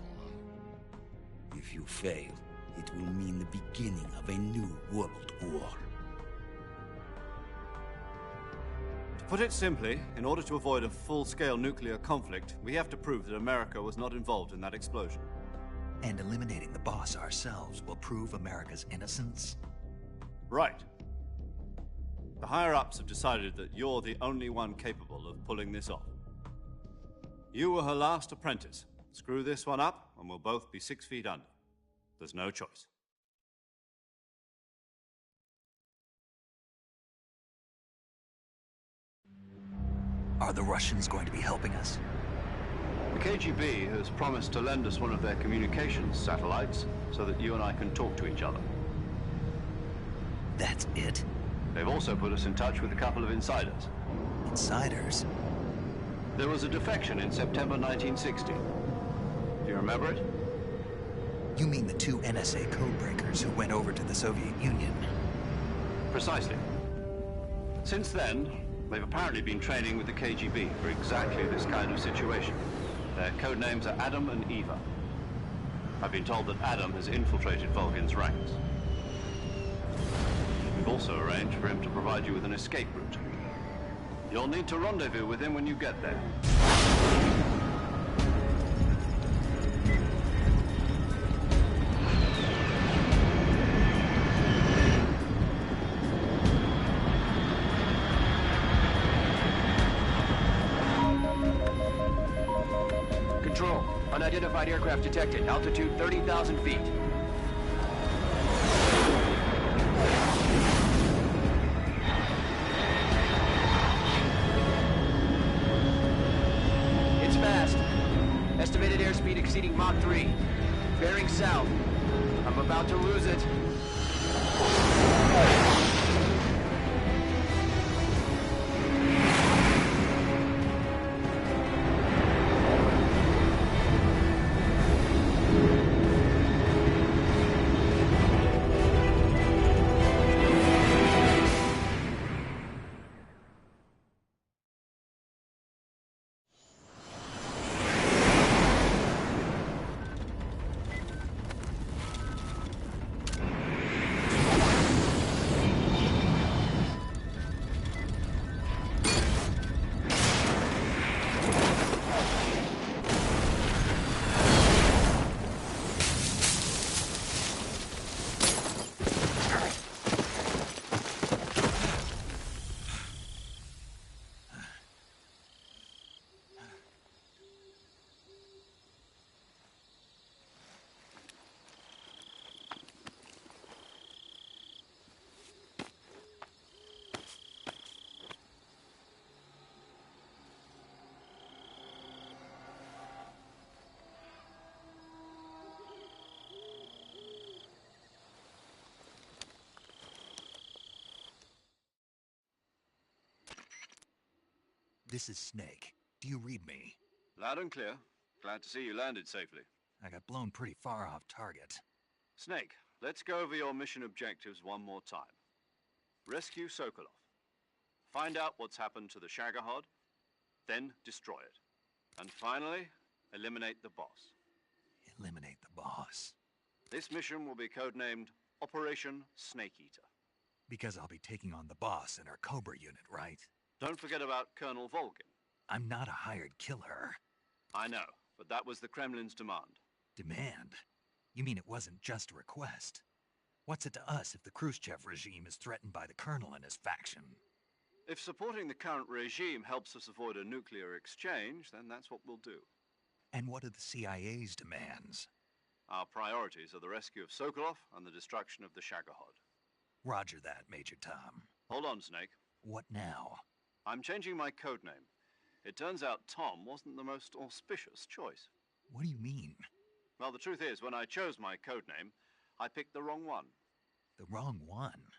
Speaker 15: If you fail, it will mean the beginning of a new world war.
Speaker 17: To put it simply, in order to avoid a full-scale nuclear conflict, we have to prove that America was not involved in that explosion.
Speaker 1: And eliminating the boss ourselves will prove America's innocence?
Speaker 17: Right. The higher-ups have decided that you're the only one capable of pulling this off. You were her last apprentice. Screw this one up, and we'll both be 6 feet under. There's no choice.
Speaker 1: Are the Russians going to be helping us?
Speaker 4: The KGB has promised to lend us one of their communications satellites so that you and I can talk to each other.
Speaker 1: That's it?
Speaker 4: They've also put us in touch with a couple of insiders.
Speaker 1: Insiders?
Speaker 4: There was a defection in September 1960. Do you remember it?
Speaker 1: You mean the 2 NSA codebreakers who went over to the Soviet Union?
Speaker 4: Precisely. Since then, they've apparently been training with the KGB for exactly this kind of situation. Their code names are Adam and Eva. I've been told that Adam has infiltrated Volgin's ranks. We've also arranged for him to provide you with an escape route. You'll need to rendezvous with him when you get there.
Speaker 18: Control, unidentified aircraft detected. Altitude 30,000 feet. It's fast. Estimated airspeed exceeding Mach 3. Bearing south. I'm about to lose it.
Speaker 1: This is Snake. Do you read me?
Speaker 17: Loud and clear. Glad to see you landed safely.
Speaker 1: I got blown pretty far off target.
Speaker 17: Snake, let's go over your mission objectives one more time. Rescue Sokolov. Find out what's happened to the Shagohod, then destroy it. And finally, eliminate the boss.
Speaker 1: Eliminate the boss.
Speaker 17: This mission will be codenamed Operation Snake Eater.
Speaker 1: Because I'll be taking on the boss in our Cobra unit, right?
Speaker 17: Don't forget about Colonel Volgin.
Speaker 1: I'm not a hired killer.
Speaker 17: I know, but that was the Kremlin's demand.
Speaker 1: Demand? You mean it wasn't just a request? What's it to us if the Khrushchev regime is threatened by the Colonel and his faction?
Speaker 17: If supporting the current regime helps us avoid a nuclear exchange, then that's what we'll do.
Speaker 1: And what are the CIA's demands?
Speaker 17: Our priorities are the rescue of Sokolov and the destruction of the Shagohod.
Speaker 1: Roger that, Major Tom.
Speaker 17: Hold on, Snake.
Speaker 1: What now?
Speaker 17: I'm changing my codename. It turns out Tom wasn't the most auspicious choice.
Speaker 1: What do you mean?
Speaker 17: Well, the truth is, when I chose my codename, I picked the wrong one.
Speaker 1: The wrong one?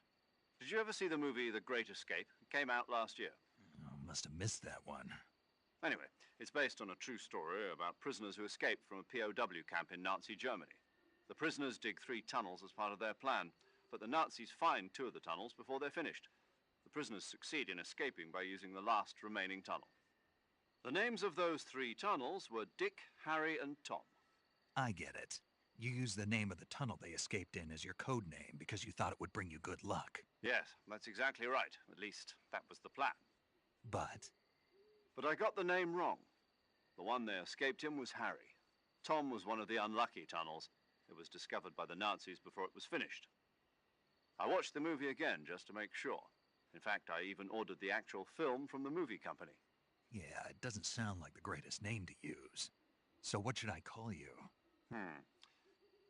Speaker 17: Did you ever see the movie The Great Escape? It came out last year.
Speaker 1: Oh, must have missed that one.
Speaker 17: Anyway, it's based on a true story about prisoners who escaped from a POW camp in Nazi Germany. The prisoners dig 3 tunnels as part of their plan, but the Nazis find 2 of the tunnels before they're finished. The prisoners succeed in escaping by using the last remaining tunnel. The names of those 3 tunnels were Dick, Harry, and Tom.
Speaker 1: I get it. You used the name of the tunnel they escaped in as your code name because you thought it would bring you good luck.
Speaker 17: Yes, that's exactly right. At least, that was the plan.
Speaker 1: But
Speaker 17: I got the name wrong. The one they escaped in was Harry. Tom was one of the unlucky tunnels. It was discovered by the Nazis before it was finished. I watched the movie again just to make sure. In fact, I even ordered the actual film from the movie company.
Speaker 1: yeah, it doesn't sound like the greatest name to use. So what should I call you?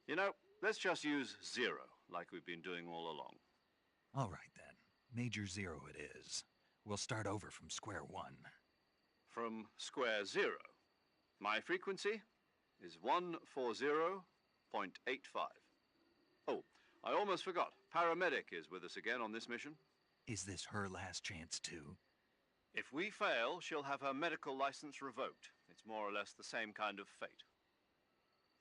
Speaker 17: You know, let's just use Zero, like we've been doing all along.
Speaker 1: All right, then. Major Zero it is. We'll start over from square one.
Speaker 17: From square 0. My frequency is 140.85. Oh, I almost forgot. Paramedic is with us again on this mission.
Speaker 1: Is this her last chance, too?
Speaker 17: If we fail, she'll have her medical license revoked. It's more or less the same kind of fate.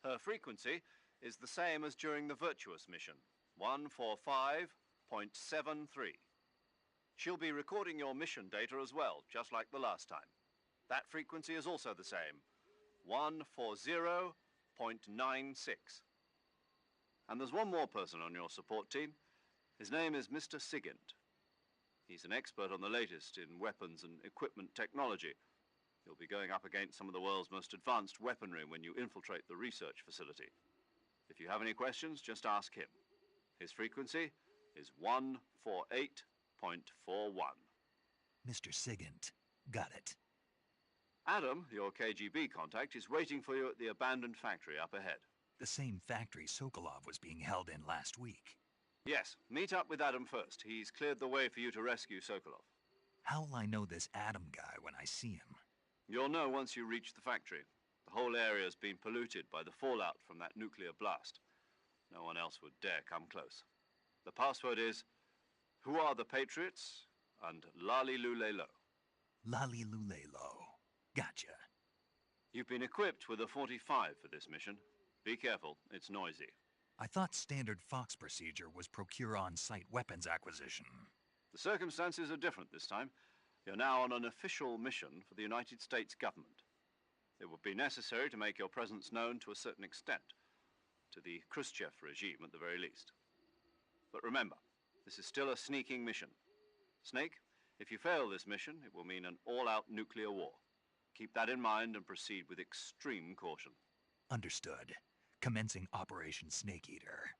Speaker 17: Her frequency is the same as during the Virtuous mission, 145.73. She'll be recording your mission data as well, just like the last time. That frequency is also the same, 140.96. And there's one more person on your support team. His name is Mr. Sigint. He's an expert on the latest in weapons and equipment technology. You'll be going up against some of the world's most advanced weaponry when you infiltrate the research facility. If you have any questions, just ask him. His frequency is 148.41.
Speaker 1: Mr. Sigint. Got it.
Speaker 17: Adam, your KGB contact, is waiting for you at the abandoned factory up ahead.
Speaker 1: The same factory Sokolov was being held in last week.
Speaker 17: Yes, meet up with Adam first. He's cleared the way for you to rescue Sokolov.
Speaker 1: How will I know this Adam guy when I see him?
Speaker 17: You'll know once you reach the factory. The whole area's been polluted by the fallout from that nuclear blast. No one else would dare come close. The password is, "Who are the Patriots?" and Lali Lule Lo.
Speaker 1: Lali Lule Lo. Gotcha.
Speaker 17: You've been equipped with a 45 for this mission. Be careful, it's noisy.
Speaker 1: I thought standard Fox procedure was procure on-site weapons acquisition.
Speaker 17: The circumstances are different this time. You're now on an official mission for the United States government. It would be necessary to make your presence known to a certain extent, to the Khrushchev regime at the very least. But remember, this is still a sneaking mission. Snake, if you fail this mission, it will mean an all-out nuclear war. Keep that in mind and proceed with extreme caution.
Speaker 1: Understood. Commencing Operation Snake Eater.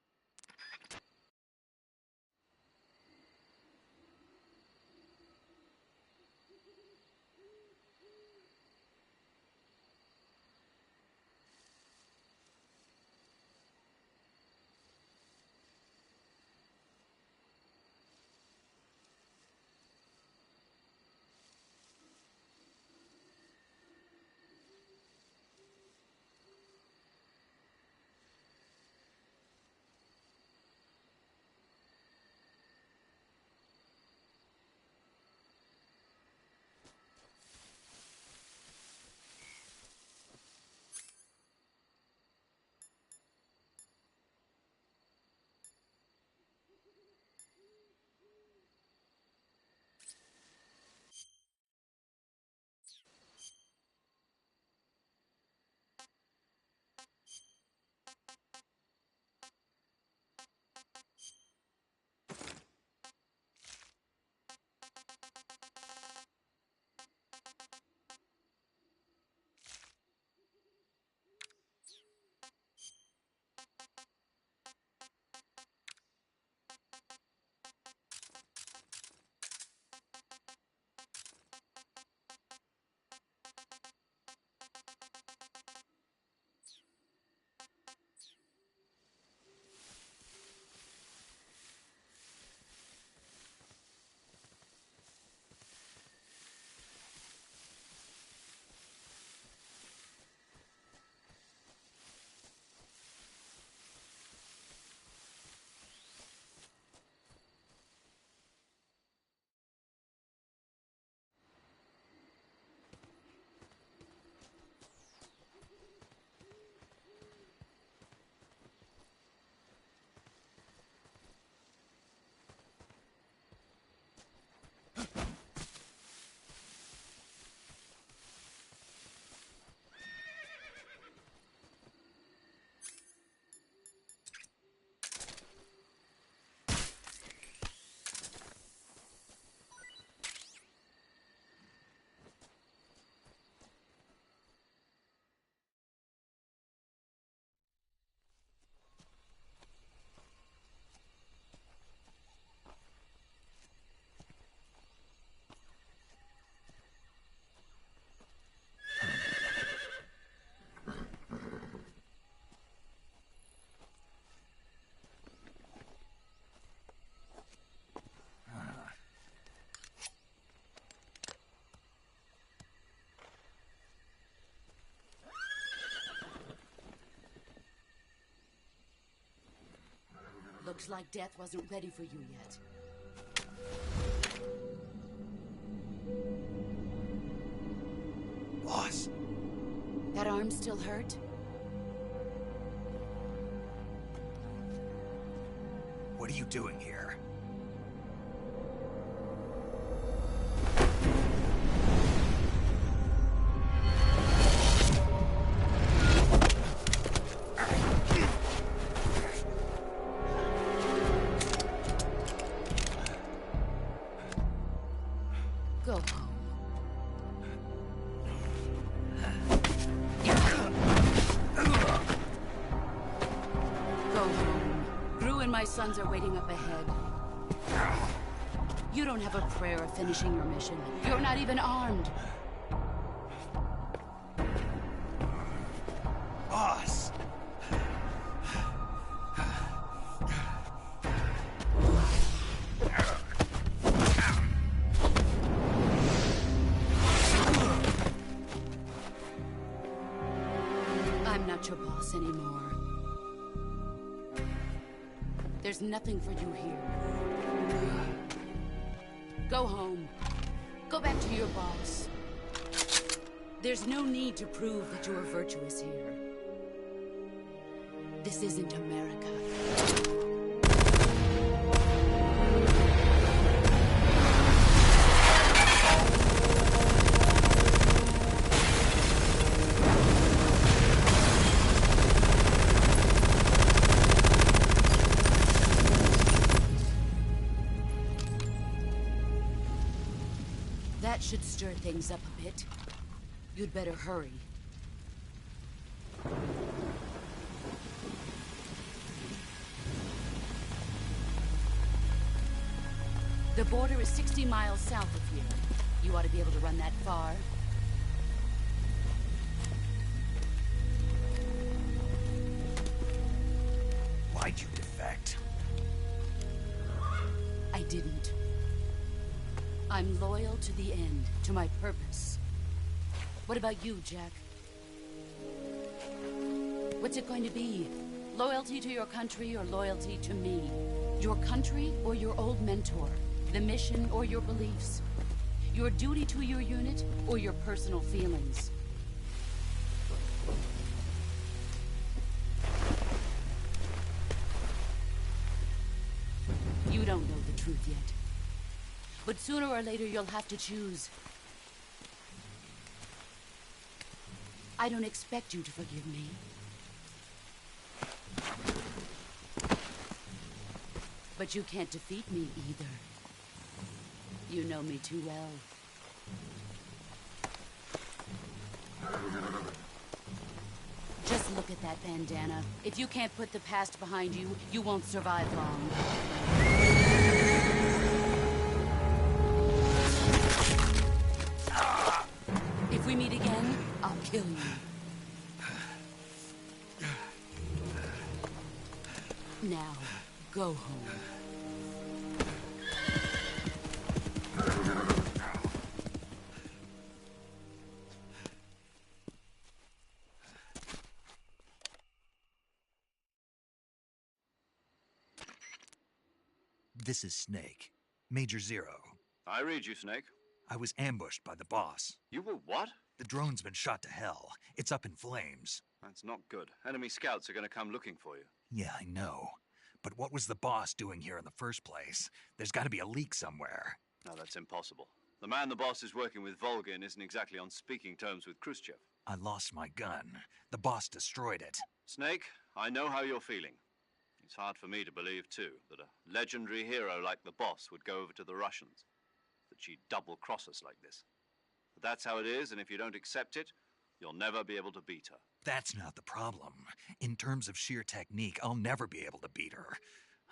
Speaker 9: Looks like death wasn't ready for you yet.
Speaker 1: Boss.
Speaker 9: That arm still hurt?
Speaker 1: What are you doing here?
Speaker 9: Go home. Go home. Gru and my sons are waiting up ahead. You don't have a prayer of finishing your mission. You're not even armed.
Speaker 1: Boss!
Speaker 9: I'm not your boss anymore. There's nothing for you here. Go home. Go back to your boss. There's no need to prove that you are virtuous here. This isn't America. That should stir things up a bit. You'd better hurry. The border is 60 miles south of here. You ought to be able to run that far.
Speaker 1: Why'd you defect?
Speaker 9: I didn't. I'm loyal to the end, to my purpose. What about you, Jack? What's it going to be? Loyalty to your country or loyalty to me? Your country or your old mentor? The mission or your beliefs? Your duty to your unit or your personal feelings? You don't know the truth yet. But sooner or later, you'll have to choose. I don't expect you to forgive me. But you can't defeat me either. You know me too well. Just look at that bandana. If you can't put the past behind you, you won't survive long. If we meet again, I'll kill you. Now, go home.
Speaker 1: This is Snake. Major Zero.
Speaker 17: I read you, Snake.
Speaker 1: I was ambushed by the boss.
Speaker 17: You were what?
Speaker 1: The drone's been shot to hell. It's up in flames.
Speaker 17: That's not good. Enemy scouts are going to come looking for you.
Speaker 1: Yeah, I know. But what was the boss doing here in the first place? There's got to be a leak somewhere.
Speaker 17: No, that's impossible. The man the boss is working with, Volgin, isn't exactly on speaking terms with Khrushchev.
Speaker 1: I lost my gun. The boss destroyed it.
Speaker 17: Snake, I know how you're feeling. It's hard for me to believe, too, that a legendary hero like the boss would go over to the Russians. That she'd double-cross us like this. But that's how it is, and if you don't accept it, you'll never be able to beat her.
Speaker 1: That's not the problem. In terms of sheer technique, I'll never be able to beat her.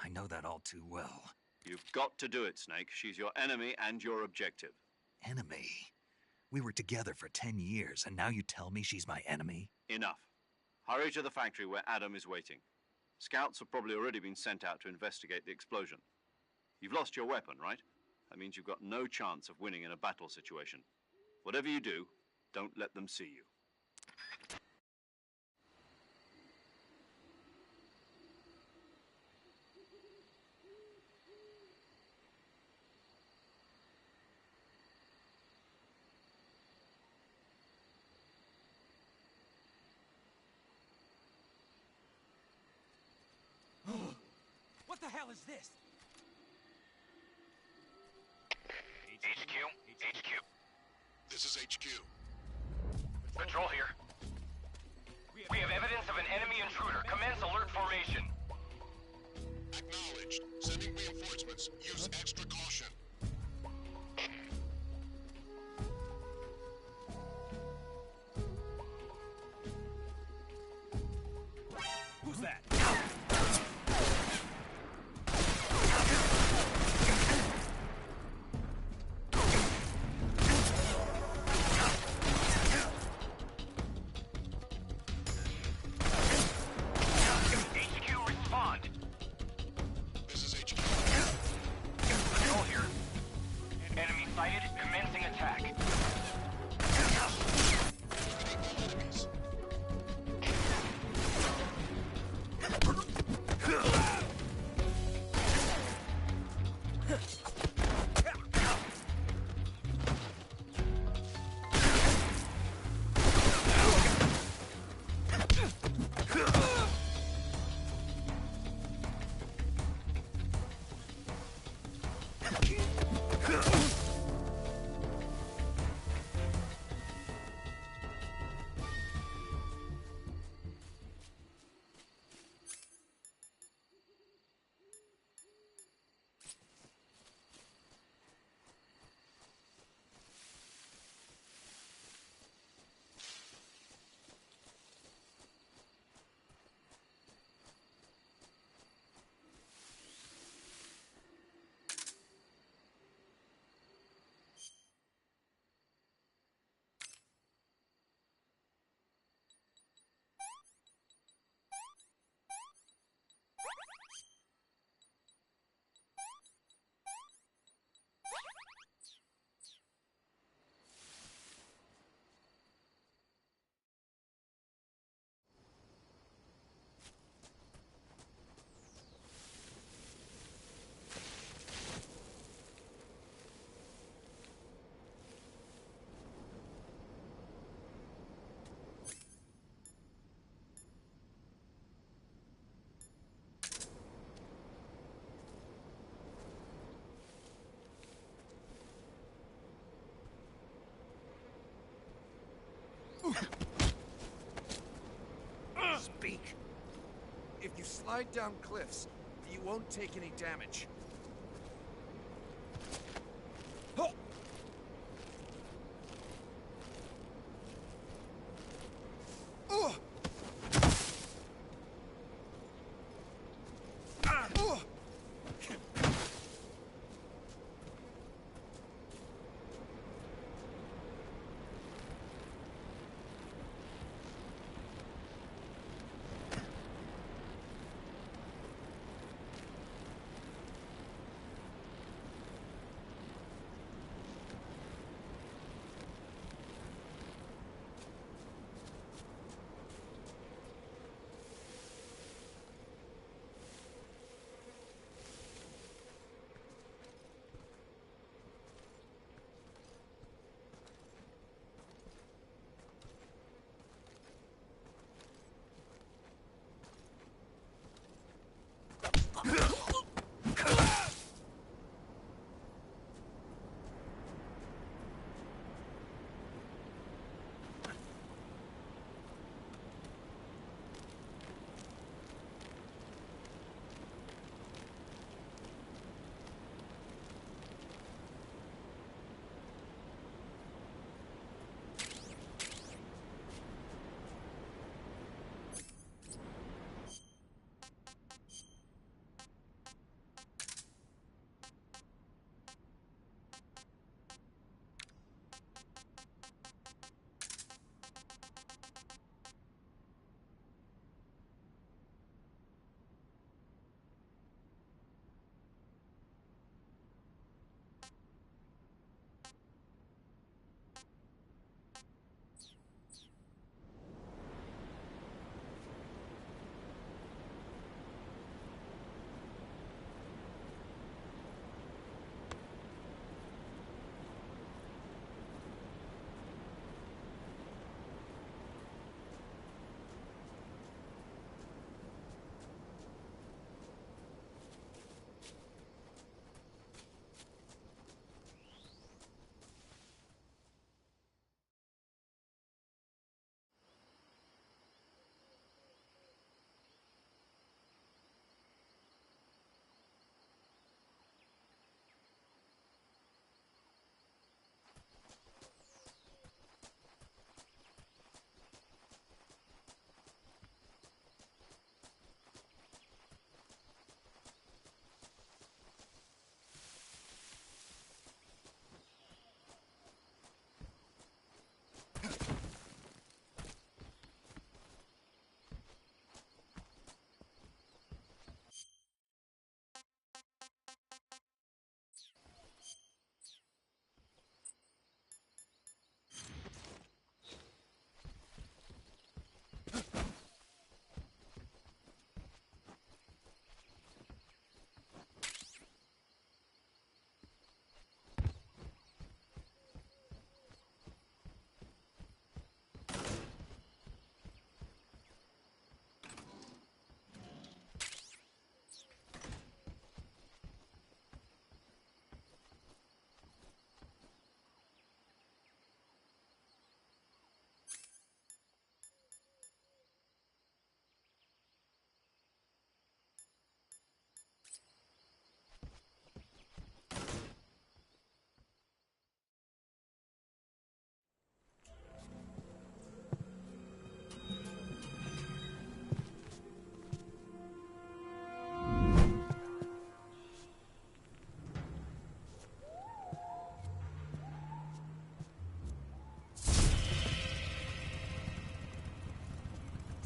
Speaker 1: I know that all too well.
Speaker 17: You've got to do it, Snake. She's your enemy and your objective.
Speaker 1: Enemy? We were together for 10 years, and now you tell me she's my enemy?
Speaker 17: Enough. Hurry to the factory where Adam is waiting. Scouts have probably already been sent out to investigate the explosion. You've lost your weapon, right? That means you've got no chance of winning in a battle situation. Whatever you do, don't let them see you.
Speaker 8: is this?
Speaker 5: HQ.
Speaker 6: This is HQ.
Speaker 5: Patrol here. We have evidence of an enemy intruder. Commence alert formation.
Speaker 6: Acknowledged. Sending reinforcements. Use extra caution.
Speaker 8: Who's that?
Speaker 5: HQ, respond.
Speaker 6: This is HQ.
Speaker 5: Patrol here. Enemy sighted. Commencing attack.
Speaker 8: Speak. If you slide down cliffs, you won't take any damage. Oh! Oh! Oh!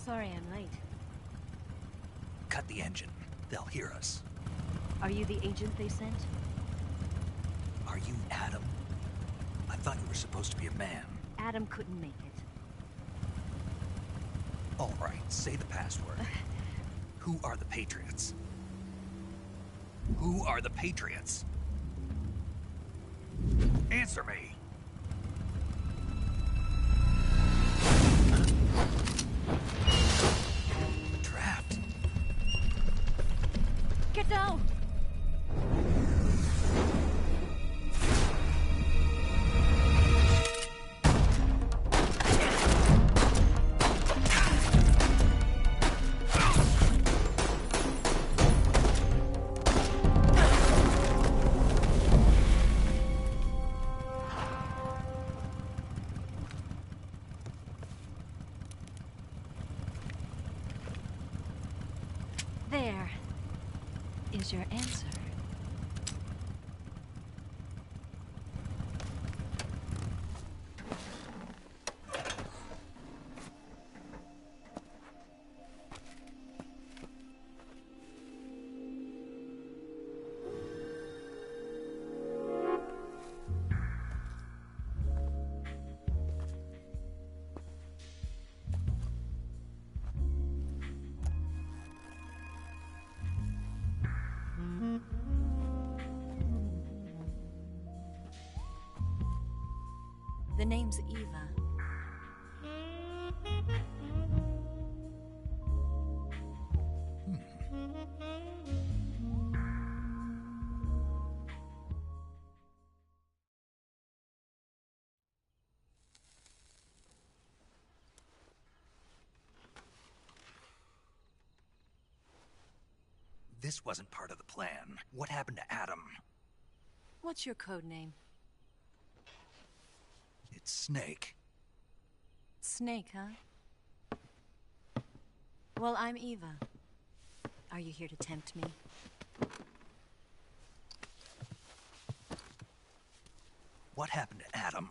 Speaker 19: Sorry I'm late.
Speaker 1: Cut the engine. They'll hear us.
Speaker 19: Are you the agent they sent?
Speaker 1: Are you Adam? I thought you were supposed to be a man.
Speaker 19: Adam couldn't make it.
Speaker 1: All right, say the password. Who are the Patriots? Who are the Patriots? Answer me! Trapped.
Speaker 19: Get down! There is your answer. The name's Eva.
Speaker 1: This wasn't part of the plan. What happened to Adam?
Speaker 19: What's your code name?
Speaker 1: It's Snake.
Speaker 19: Snake, huh? Well, I'm Eva. Are you here to tempt me?
Speaker 1: What happened to Adam?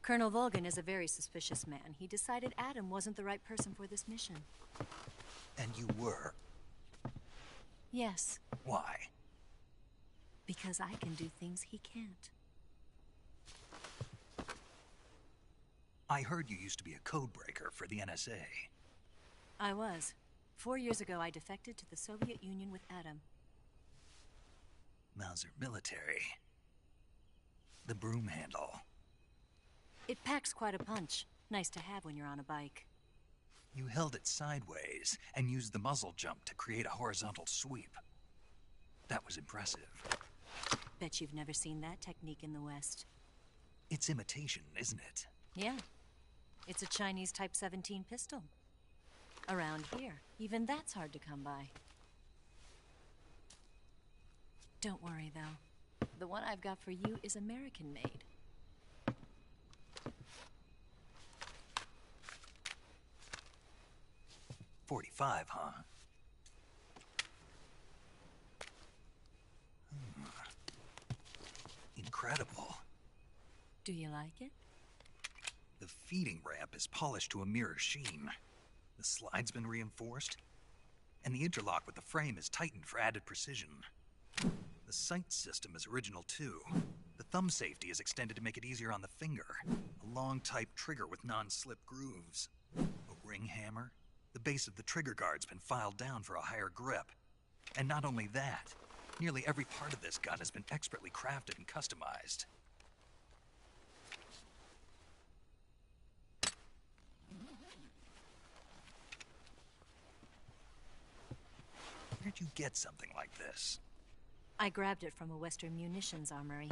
Speaker 19: Colonel Volgin is a very suspicious man. He decided Adam wasn't the right person for this mission.
Speaker 1: And you were?
Speaker 19: Yes.
Speaker 1: Why?
Speaker 19: Because I can do things he can't.
Speaker 1: I heard you used to be a codebreaker for the NSA.
Speaker 19: I was. 4 years ago, I defected to the Soviet Union with Adam.
Speaker 1: Mauser military. The broom handle.
Speaker 19: It packs quite a punch. Nice to have when you're on a bike.
Speaker 1: You held it sideways and used the muzzle jump to create a horizontal sweep. That was impressive.
Speaker 19: Bet you've never seen that technique in the West.
Speaker 1: It's imitation, isn't it?
Speaker 19: Yeah. It's a Chinese Type 17 pistol. Around here, even that's hard to come by. Don't worry, though. The one I've got for you is American-made.
Speaker 1: .45, huh? Incredible.
Speaker 19: Do you like it?
Speaker 1: The feeding ramp is polished to a mirror sheen. The slide's been reinforced, and the interlock with the frame is tightened for added precision. The sight system is original too. The thumb safety is extended to make it easier on the finger. A long type trigger with non-slip grooves. A ring hammer. The base of the trigger guard's been filed down for a higher grip. And not only that, nearly every part of this gun has been expertly crafted and customized. Where'd you get something like this?
Speaker 19: I grabbed it from a Western munitions armory.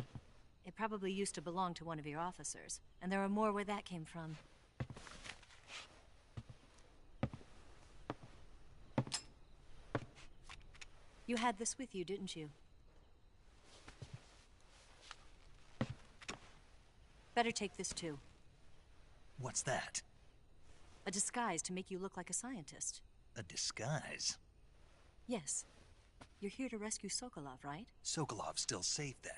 Speaker 19: It probably used to belong to one of your officers, and there are more where that came from. You had this with you, didn't you? Better take this too.
Speaker 1: What's that?
Speaker 19: A disguise to make you look like a scientist.
Speaker 1: A disguise?
Speaker 19: Yes. You're here to rescue Sokolov, right?
Speaker 1: Sokolov's still safe then?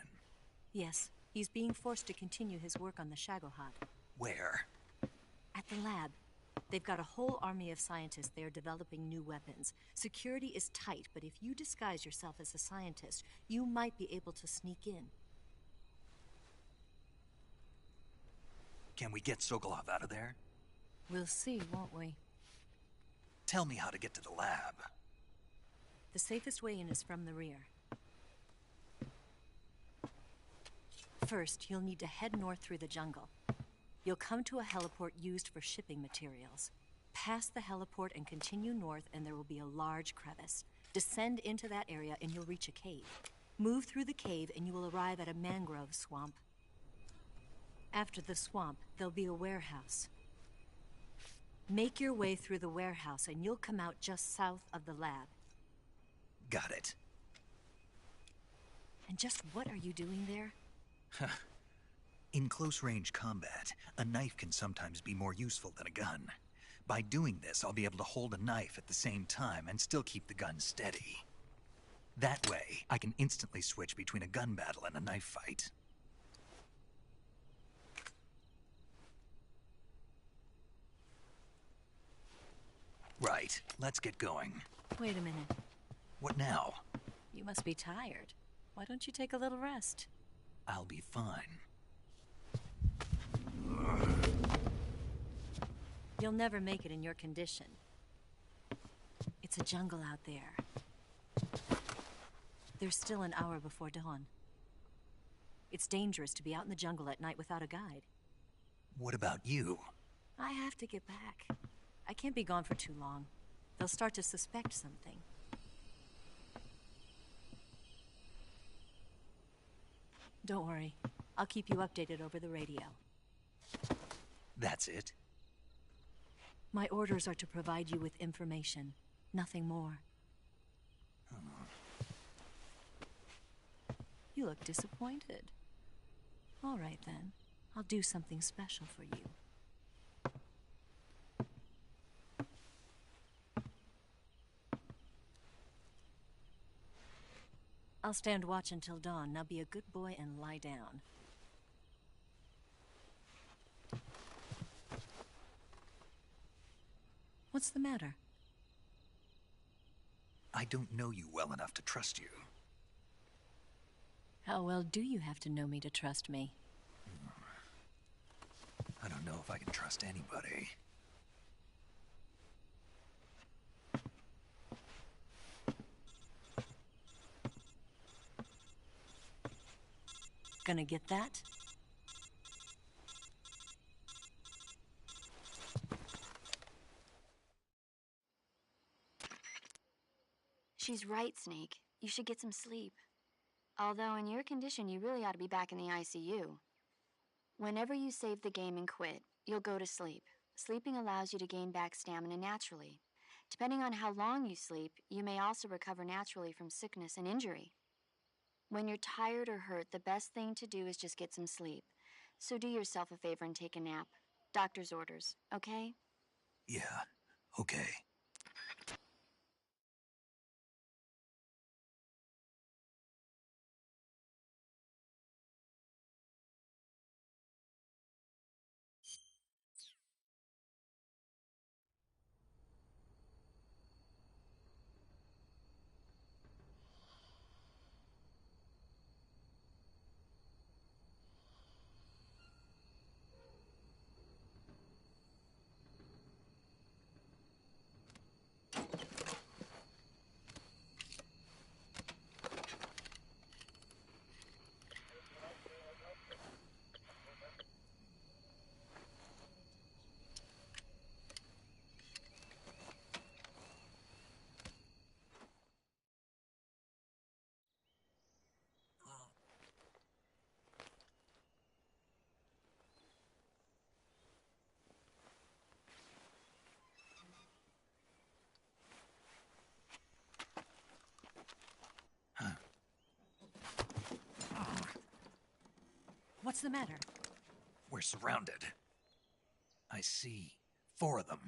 Speaker 19: Yes. He's being forced to continue his work on the Shagohod.
Speaker 1: Where?
Speaker 19: At the lab. They've got a whole army of scientists there developing new weapons. Security is tight, but if you disguise yourself as a scientist, you might be able to sneak in.
Speaker 1: Can we get Sokolov out of there?
Speaker 19: We'll see, won't we?
Speaker 1: Tell me how to get to the lab.
Speaker 19: The safest way in is from the rear. First, you'll need to head north through the jungle. You'll come to a heliport used for shipping materials. Pass the heliport and continue north, and there will be a large crevice. Descend into that area and you'll reach a cave. Move through the cave and you will arrive at a mangrove swamp. After the swamp, there'll be a warehouse. Make your way through the warehouse and you'll come out just south of the lab.
Speaker 1: Got it.
Speaker 19: And just what are you doing there?
Speaker 1: In close-range combat, a knife can sometimes be more useful than a gun. By doing this, I'll be able to hold a knife at the same time and still keep the gun steady. That way, I can instantly switch between a gun battle and a knife fight. Right, let's get going.
Speaker 19: Wait a minute.
Speaker 1: What now?
Speaker 19: You must be tired. Why don't you take a little rest?
Speaker 1: I'll be fine.
Speaker 19: You'll never make it in your condition. It's a jungle out there. There's still an hour before dawn. It's dangerous to be out in the jungle at night without a guide.
Speaker 1: What about you?
Speaker 19: I have to get back. I can't be gone for too long. They'll start to suspect something. Don't worry. I'll keep you updated over the radio.
Speaker 1: That's it?
Speaker 19: My orders are to provide you with information. Nothing more. You look disappointed. All right, then. I'll do something special for you. I'll stand watch until dawn. Now be a good boy and lie down. What's the matter?
Speaker 1: I don't know you well enough to trust you.
Speaker 19: How well do you have to know me to trust me?
Speaker 1: I don't know if I can trust anybody.
Speaker 19: Gonna get that?
Speaker 12: She's right, Snake. You should get some sleep. Although in your condition, you really ought to be back in the ICU. Whenever you save the game and quit, you'll go to sleep. Sleeping allows you to gain back stamina naturally. Depending on how long you sleep, you may also recover naturally from sickness and injury. When you're tired or hurt, the best thing to do is just get some sleep. So do yourself a favor and take a nap. Doctor's orders, okay?
Speaker 1: Yeah, okay.
Speaker 19: What's the matter?
Speaker 1: We're surrounded. I see 4 of them.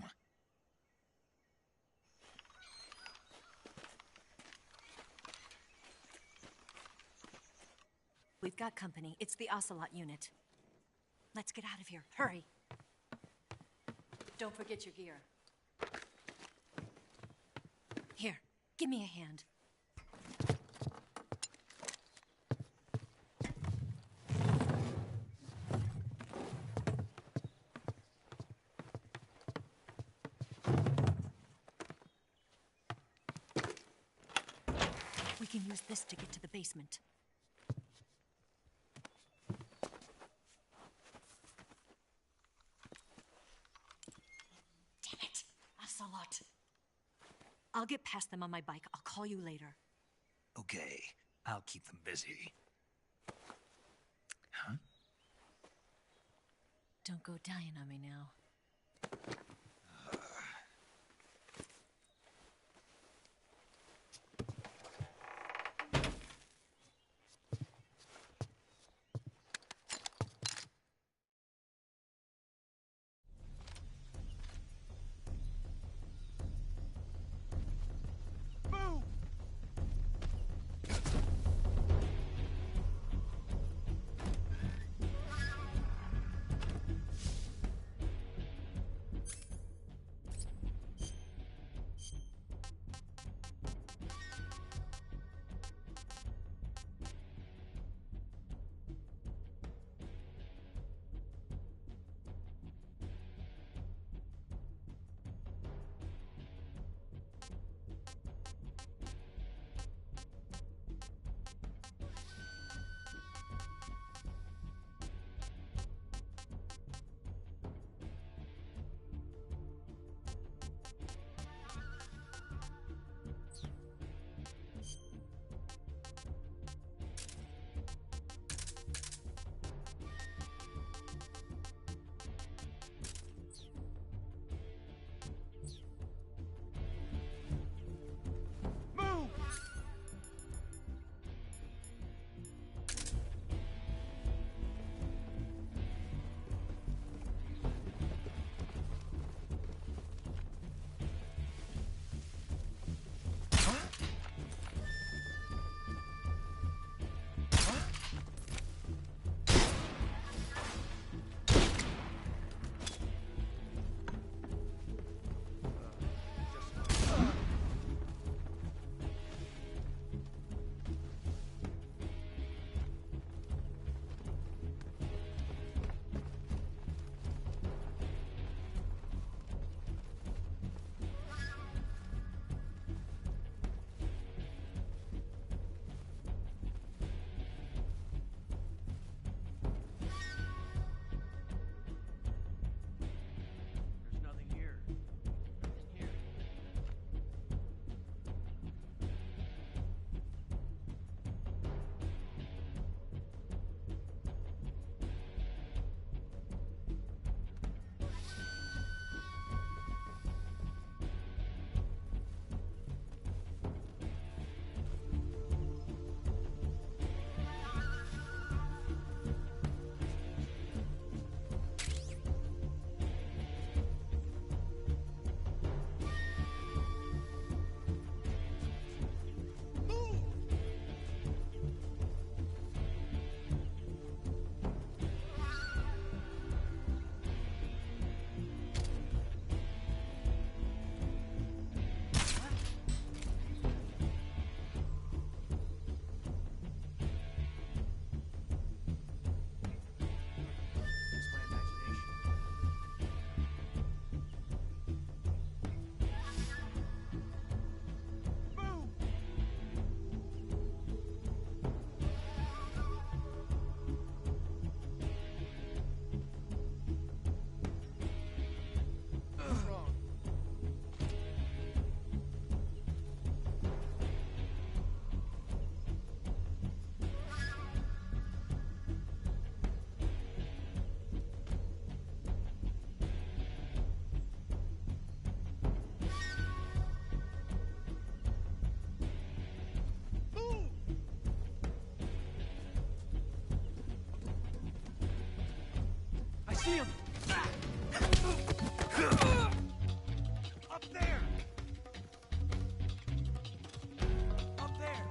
Speaker 19: We've got company. It's the Ocelot unit. Let's get out of here. Hurry. Don't forget your gear. Here, give me a hand. We can use this to get to the basement. Damn it, Ocelot. I'll get past them on my bike. I'll call you later.
Speaker 1: Okay, I'll keep them busy. Huh?
Speaker 19: Don't go dying on me now.
Speaker 8: see him! Up there! Up there!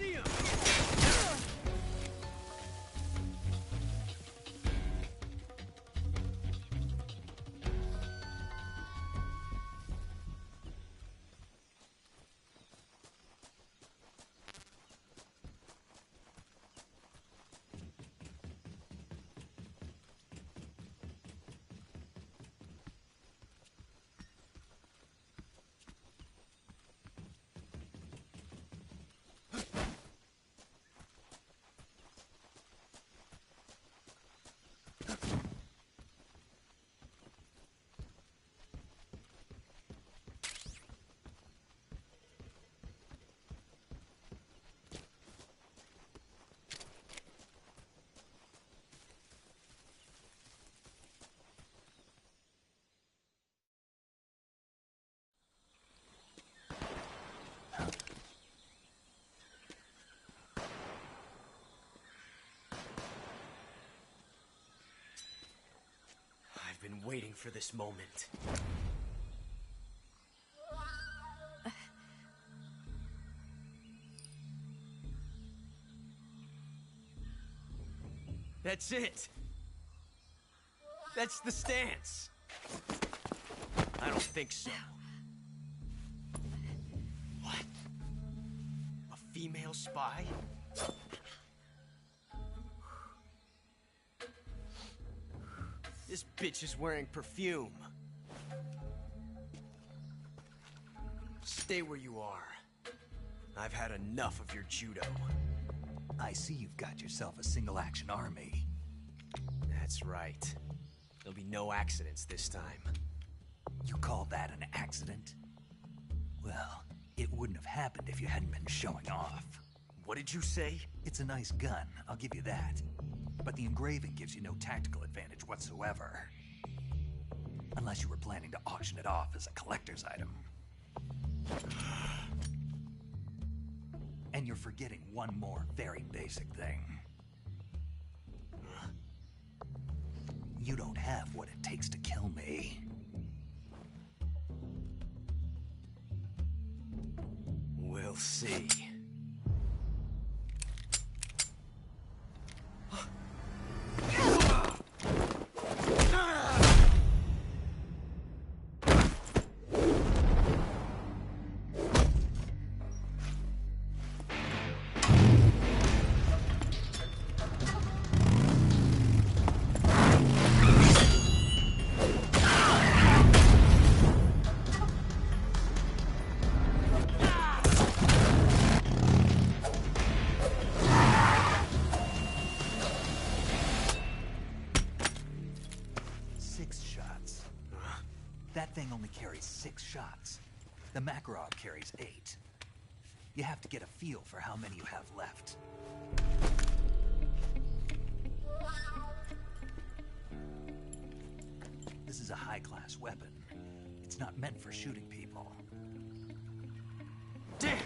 Speaker 3: see him! I've been waiting for this moment. That's it. That's the stance. I don't think so. What? A female spy? This bitch is wearing perfume. Stay where you are. I've had enough of your judo.
Speaker 1: I see you've got yourself a single-action army.
Speaker 3: That's right. There'll be no accidents this time.
Speaker 1: You call that an accident? Well, it wouldn't have happened if you hadn't been showing off.
Speaker 3: What did you say?
Speaker 1: It's a nice gun, I'll give you that. But the engraving gives you no tactical advantage whatsoever. Unless you were planning to auction it off as a collector's item. And you're forgetting one more very basic thing. You don't have what it takes to kill me.
Speaker 3: We'll see.
Speaker 1: That thing only carries 6 shots. The Makarov carries 8. You have to get a feel for how many you have left. This is a high-class weapon. It's not meant for shooting people.
Speaker 3: Damn!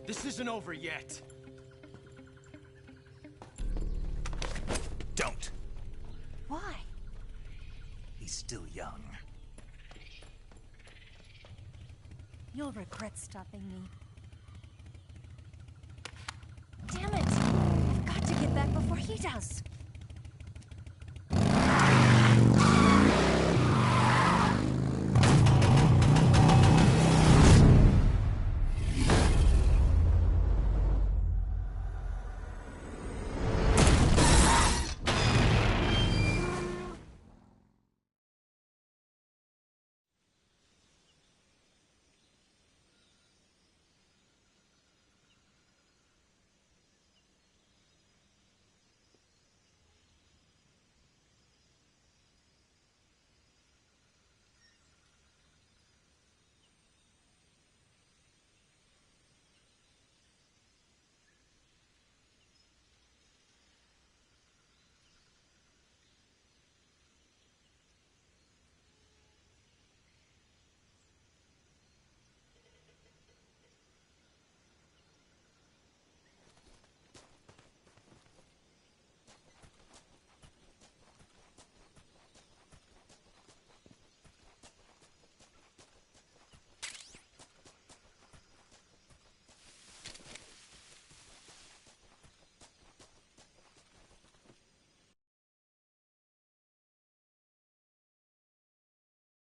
Speaker 3: This isn't over yet.
Speaker 1: Don't.
Speaker 19: Why?
Speaker 1: He's still young.
Speaker 13: You'll regret stopping me. Damn it! I've got to get back before he does.